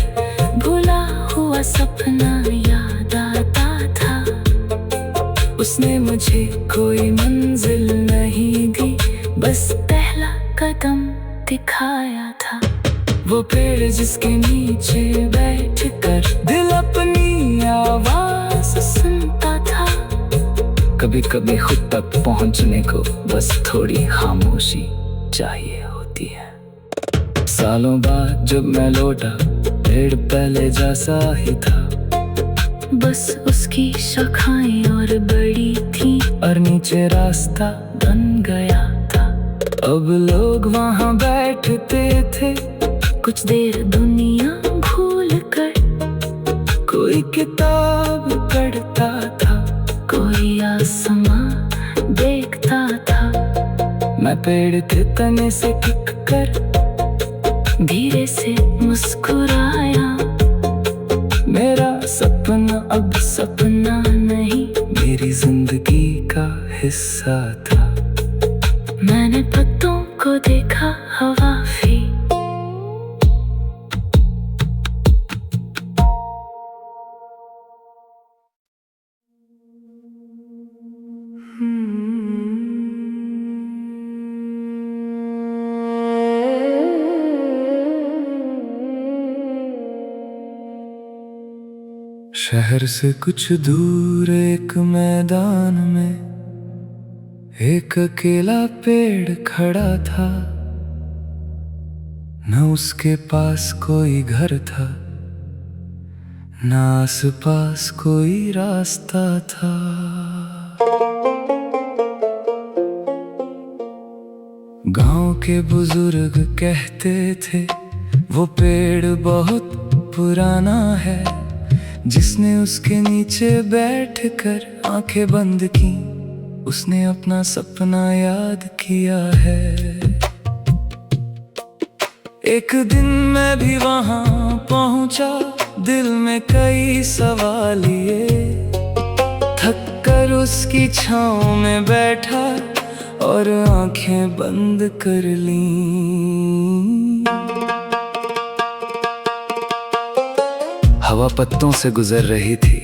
भुला हुआ सपना याद आता था। उसने मुझे कोई मंजिल नहीं दी, बस पहला कदम दिखाया था। वो पेड़ जिसके नीचे बैठकर दिल अपनी आवाज सुनता था। कभी कभी खुद तक पहुंचने को बस थोड़ी खामोशी चाहिए होती है। सालों बाद जब मैं लौटा, पेड़ पहले जैसा ही था, बस उसकी शाखाएं और बड़ी थी और नीचे रास्ता बन गया था। अब लोग वहाँ बैठते थे, कुछ देर दुनिया भूल कर। कोई किताब पढ़ता था, कोई आसमां देखता था। मैं पेड़ के तने से टिक कर धीरे से मुस्कुराया। मेरा सपना अब सपना नहीं, मेरी जिंदगी का हिस्सा था। मैंने पत्तों को देखा, हवा भी शहर से कुछ दूर एक मैदान में एक अकेला पेड़ खड़ा था। न उसके पास कोई घर था, न आस पास कोई रास्ता था। गांव के बुजुर्ग कहते थे वो पेड़ बहुत पुराना है। जिसने उसके नीचे बैठकर आंखें बंद की, उसने अपना सपना याद किया है। एक दिन मैं भी वहां पहुंचा, दिल में कई सवाल लिए। थक कर उसकी छांव में बैठा और आंखें बंद कर लीं। हवा पत्तों से गुजर रही थी,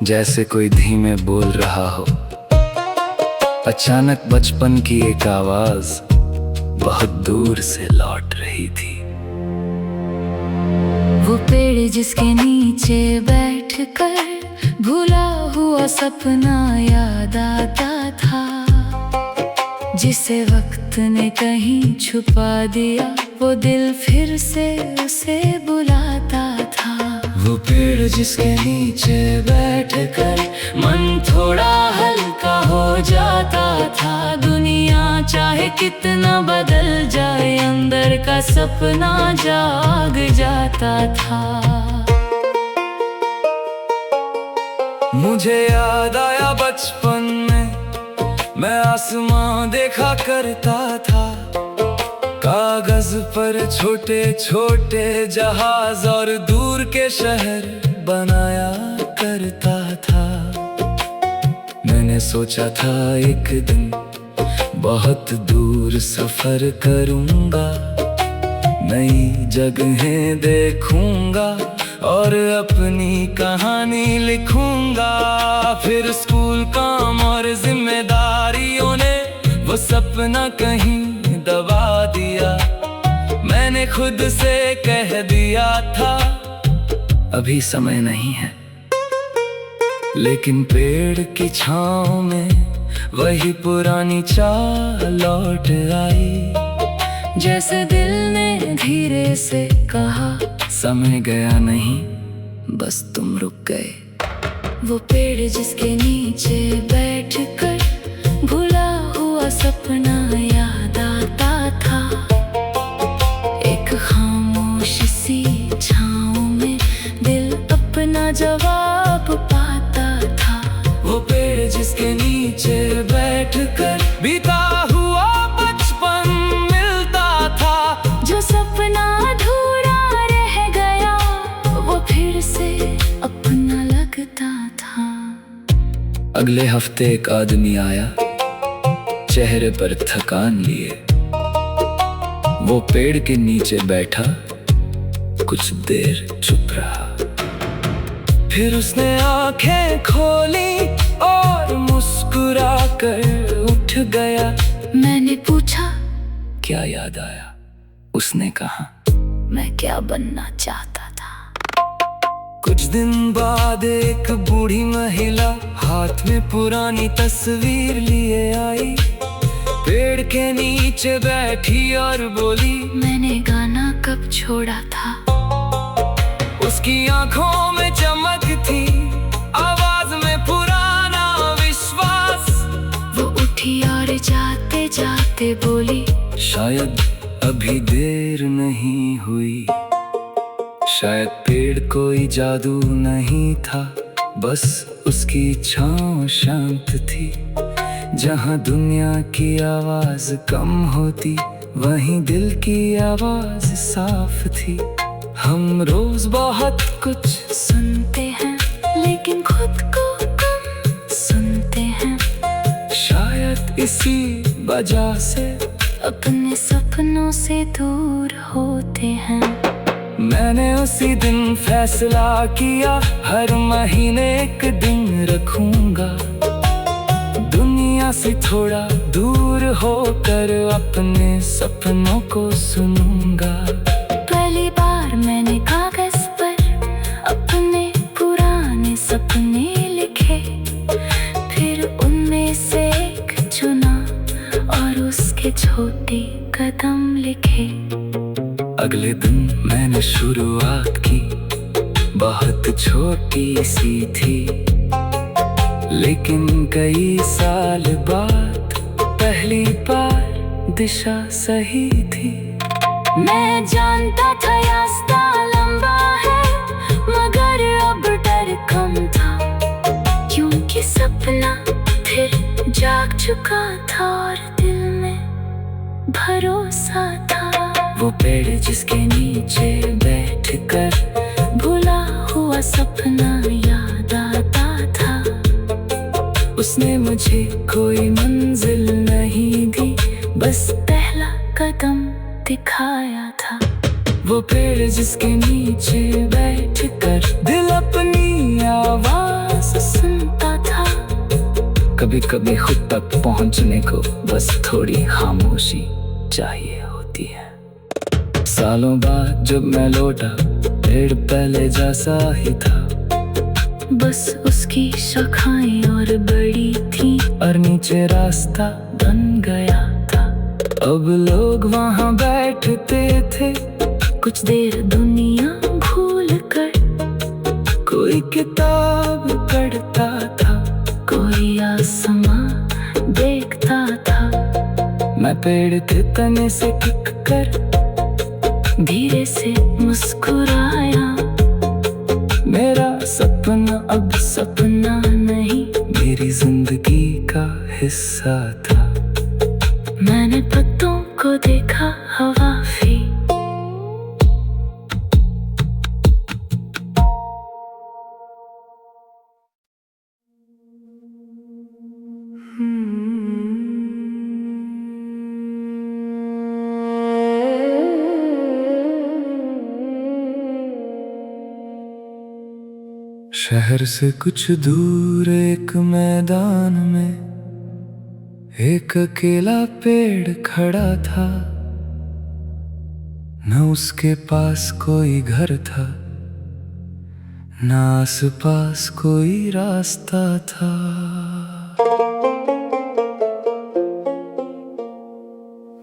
जैसे कोई धीमे बोल रहा हो। अचानक बचपन की एक आवाज बहुत दूर से लौट रही थी। वो पेड़ जिसके नीचे बैठकर भूला हुआ सपना याद आता था। जिसे वक्त ने कहीं छुपा दिया, वो दिल फिर से उसे बुलाता था। वो पेड़ जिसके नीचे बैठकर मन थोड़ा हल्का हो जाता था। दुनिया चाहे कितना बदल जाए, अंदर का सपना जाग जाता था। मुझे याद आया बचपन में मैं आसमां देखा करता था। कागज पर छोटे छोटे जहाज और दूर के शहर बनाया करता था। मैंने सोचा था एक दिन बहुत दूर सफर करूंगा, नई जगहें देखूंगा और अपनी कहानी लिखूंगा। फिर स्कूल, काम और जिम्मेदारियों ने वो सपना कहीं दबा दिया। मैंने खुद से कह दिया था अभी समय नहीं है। लेकिन पेड़ की छांव में वही पुरानी चाह लौट आई। जैसे दिल ने धीरे से कहा समय गया नहीं, बस तुम रुक गए। वो पेड़ जिसके नीचे बैठकर भूला हुआ सपना याद आता था। एक खामोश सी छाँव में दिल अपना जवाब पाता था। वो पेड़ जिसके नीचे बैठकर बीता हुआ बचपन मिलता था। जो सपना अधूरा रह गया, वो फिर से अपना लगता था। अगले हफ्ते एक आदमी आया, चेहरे पर थकान लिए। वो पेड़ के नीचे बैठा, कुछ देर चुप रहा। फिर उसने आंखें खोली और मुस्कुरा कर उठ गया। मैंने पूछा क्या याद आया? उसने कहा मैं क्या बनना चाहता था। कुछ दिन बाद एक बूढ़ी महिला हाथ में पुरानी तस्वीर लिए आई। पेड़ के नीचे बैठी और बोली मैंने गाना कब छोड़ा था। उसकी आंखों में चमक थी, आवाज में पुराना विश्वास। वो उठी और जाते जाते बोली शायद अभी देर नहीं हुई। शायद पेड़ कोई जादू नहीं था, बस उसकी छाँव शांत थी। जहाँ दुनिया की आवाज कम होती, वहीं दिल की आवाज साफ थी। हम रोज बहुत कुछ सुनते हैं, लेकिन खुद को कम सुनते हैं। शायद इसी वजह से अपने सपनों से दूर होते हैं। मैंने उसी दिन फैसला किया, हर महीने एक दिन रखूंगा। दुनिया से थोड़ा दूर होकर अपने सपनों को सुनूंगा। पहली बार मैंने कागज पर अपने पुराने सपने लिखे, फिर उनमें से एक चुना और उसके छोटे कदम लिखे। अगले दिन मैंने शुरुआत की, बहुत छोटी सी थी, लेकिन कई साल बाद पहली बार दिशा सही थी। मैं जानता था रास्ता लंबा है, मगर अब डर कम था, क्योंकि सपना फिर जाग चुका था और दिल में भरोसा था। वो पेड़ जिसके नीचे बैठकर भूला हुआ सपना याद आता था। उसने मुझे कोई मंजिल नहीं दी, बस पहला कदम दिखाया था। वो पेड़ जिसके नीचे बैठकर दिल अपनी आवाज सुनता था। कभी कभी खुद तक पहुंचने को बस थोड़ी खामोशी चाहिए होती है। सालों बाद जब मैं लौटा, पेड़ पहले जैसा ही था, बस उसकी शाखाएं और बड़ी थी, और नीचे रास्ता बन गया था। अब लोग वहां बैठते थे, कुछ देर दुनिया भूल कर, कोई किताब पढ़ता था, कोई आसमां देखता था। मैं पेड़ के तने से टिक कर धीरे से मुस्कुराया। मेरा सपना अब सपना नहीं, मेरी जिंदगी का हिस्सा था। मैंने पत्तों को देखा, हवा भी। शहर से कुछ दूर एक मैदान में एक अकेला पेड़ खड़ा था। न उसके पास कोई घर था, न आस पास कोई रास्ता था।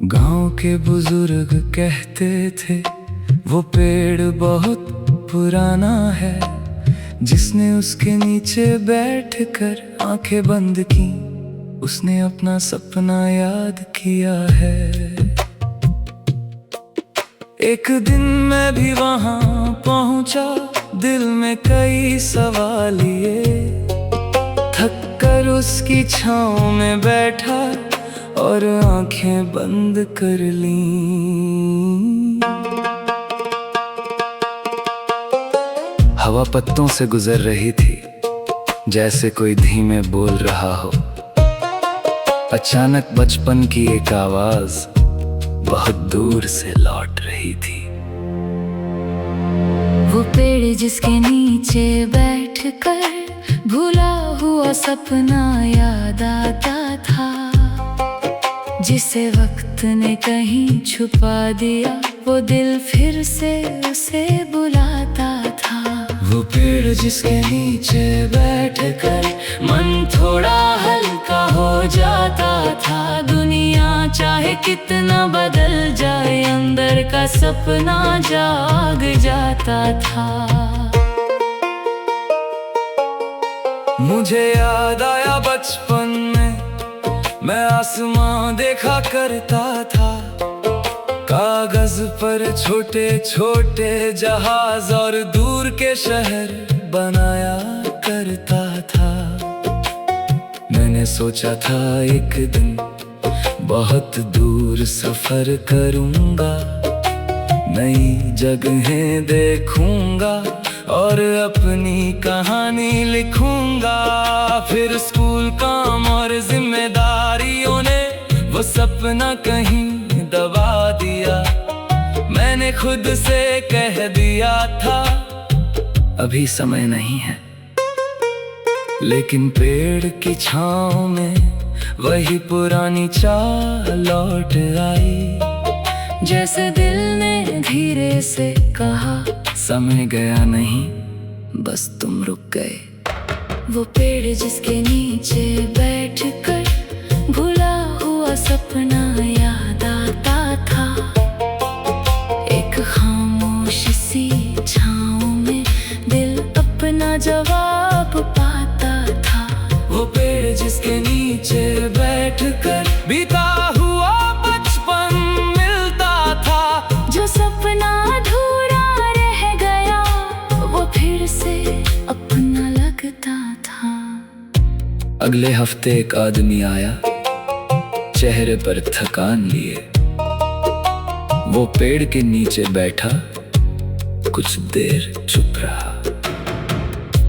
गांव के बुजुर्ग कहते थे वो पेड़ बहुत पुराना है, जिसने उसके नीचे बैठकर आंखें बंद की, उसने अपना सपना याद किया है। एक दिन मैं भी वहां पहुंचा, दिल में कई सवाल लिए, थक कर उसकी छांव में बैठा और आंखें बंद कर लीं। हवा पत्तों से गुजर रही थी, जैसे कोई धीमे बोल रहा हो। अचानक बचपन की एक आवाज बहुत दूर से लौट रही थी। वो पेड़ जिसके नीचे बैठकर भूला हुआ सपना याद आता था, जिसे वक्त ने कहीं छुपा दिया, वो दिल फिर से उसे बुलाता था। वो पेड़ जिसके नीचे बैठकर मन थोड़ा हल्का हो जाता था। दुनिया चाहे कितना बदल जाए, अंदर का सपना जाग जाता था। मुझे याद आया बचपन में मैं आसमां देखा करता था, कागज पर छोटे छोटे जहाज और दूर के शहर बनाया करता था। मैंने सोचा था एक दिन बहुत दूर सफर करूंगा, नई जगहें देखूंगा और अपनी कहानी लिखूंगा। फिर स्कूल, काम और जिम्मेदारियों ने वो सपना कहीं दबा दिया। मैंने खुद से कह दिया था अभी समय नहीं है, लेकिन पेड़ की छांव में वही पुरानी चाह लौट आई। जैसे दिल ने धीरे से कहा, समय गया नहीं, बस तुम रुक गए। वो पेड़ जिसके नीचे बैठकर भूला हुआ सपना याद आता था। एक खामोश सी छाँव में दिल अपना जवाब पाता था। वो पेड़ जिसके नीचे बैठकर बीता हुआ बचपन मिलता था। जो सपना अधूरा रह गया वो फिर से अपना लगता था। अगले हफ्ते एक आदमी आया, चेहरे पर थकान लिए। वो पेड़ के नीचे बैठा, कुछ देर चुप रहा।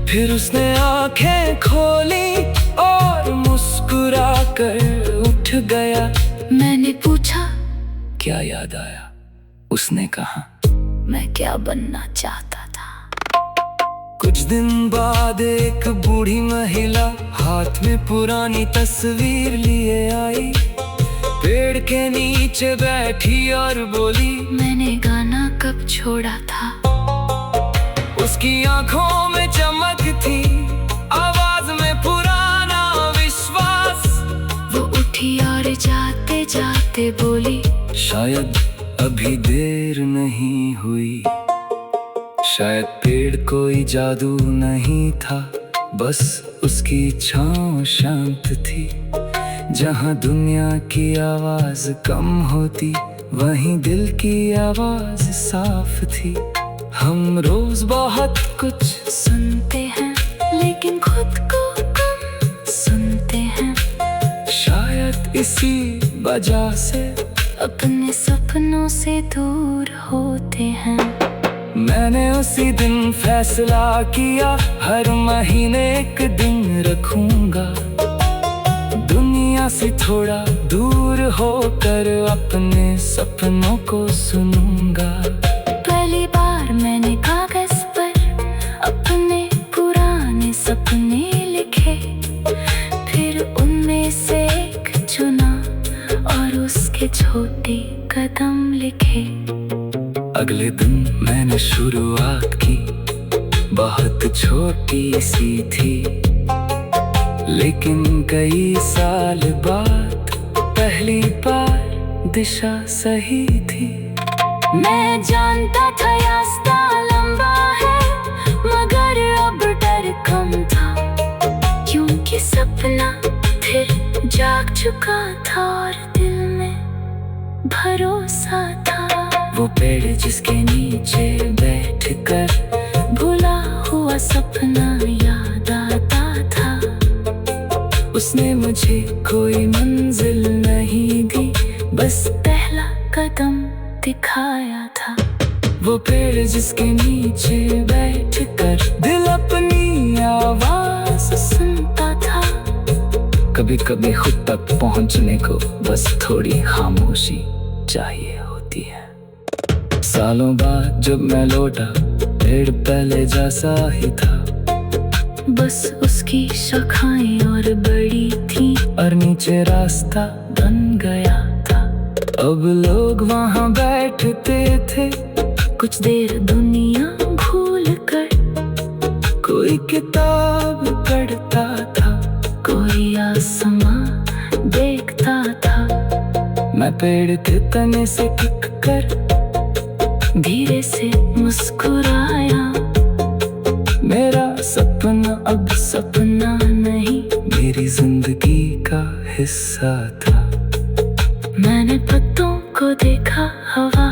फिर उसने आंखें खोली और मुस्कुरा कर उठ गया। मैंने पूछा, क्या याद आया? उसने कहा, मैं क्या बनना चाहता था। कुछ दिन बाद एक बूढ़ी महिला हाथ में पुरानी तस्वीर लिए आई। पेड़ के नीचे बैठी और बोली, मैंने गाना कब छोड़ा था। उसकी आंखों में चमक थी, आवाज में पुराना विश्वास। वो उठी और जाते जाते बोली, शायद अभी देर नहीं हुई। शायद पेड़ कोई जादू नहीं था, बस उसकी छाँव शांत थी। जहाँ दुनिया की आवाज कम होती, वहीं दिल की आवाज साफ थी। हम रोज बहुत कुछ सुनते हैं लेकिन खुद को कम सुनते हैं। शायद इसी वजह से अपने सपनों से दूर होते हैं। मैंने उसी दिन फैसला किया, हर महीने एक दिन रखूंगा। दुनिया से थोड़ा दूर होकर अपने सपनों को सुनूंगा। पहली बार मैंने कागज पर अपने पुराने सपने लिखे। फिर उनमें से एक चुना और उसके छोटे कदम लिखे। अगले दिन मैंने शुरुआत की, बहुत छोटी सी थी, लेकिन कई साल बाद पहली बार दिशा सही थी। मैं जानता था रास्ता लंबा है, मगर अब डर कम था, क्योंकि सपना फिर जाग चुका था और दिल में भरोसा था। वो पेड़ जिसके नीचे बैठकर भूला हुआ सपना याद आता था। उसने मुझे कोई मंजिल नहीं दी, बस पहला कदम दिखाया था। वो पेड़ जिसके नीचे बैठकर दिल अपनी आवाज सुनता था। कभी कभी खुद तक पहुंचने को बस थोड़ी खामोशी चाहिए होती है। सालों बाद जब मैं लौटा, पेड़ पहले जैसा ही था, बस उसकी शाखाएं और बड़ी थी और नीचे रास्ता बन गया था। अब लोग वहाँ बैठते थे, कुछ देर दुनिया भूल कर। कोई किताब पढ़ता था, कोई आसमां देखता था। मैं पेड़ के तने से टिक कर धीरे से मुस्कुराया। मेरा सपना अब सपना नहीं, मेरी जिंदगी का हिस्सा था। मैंने पत्तों को देखा, हवा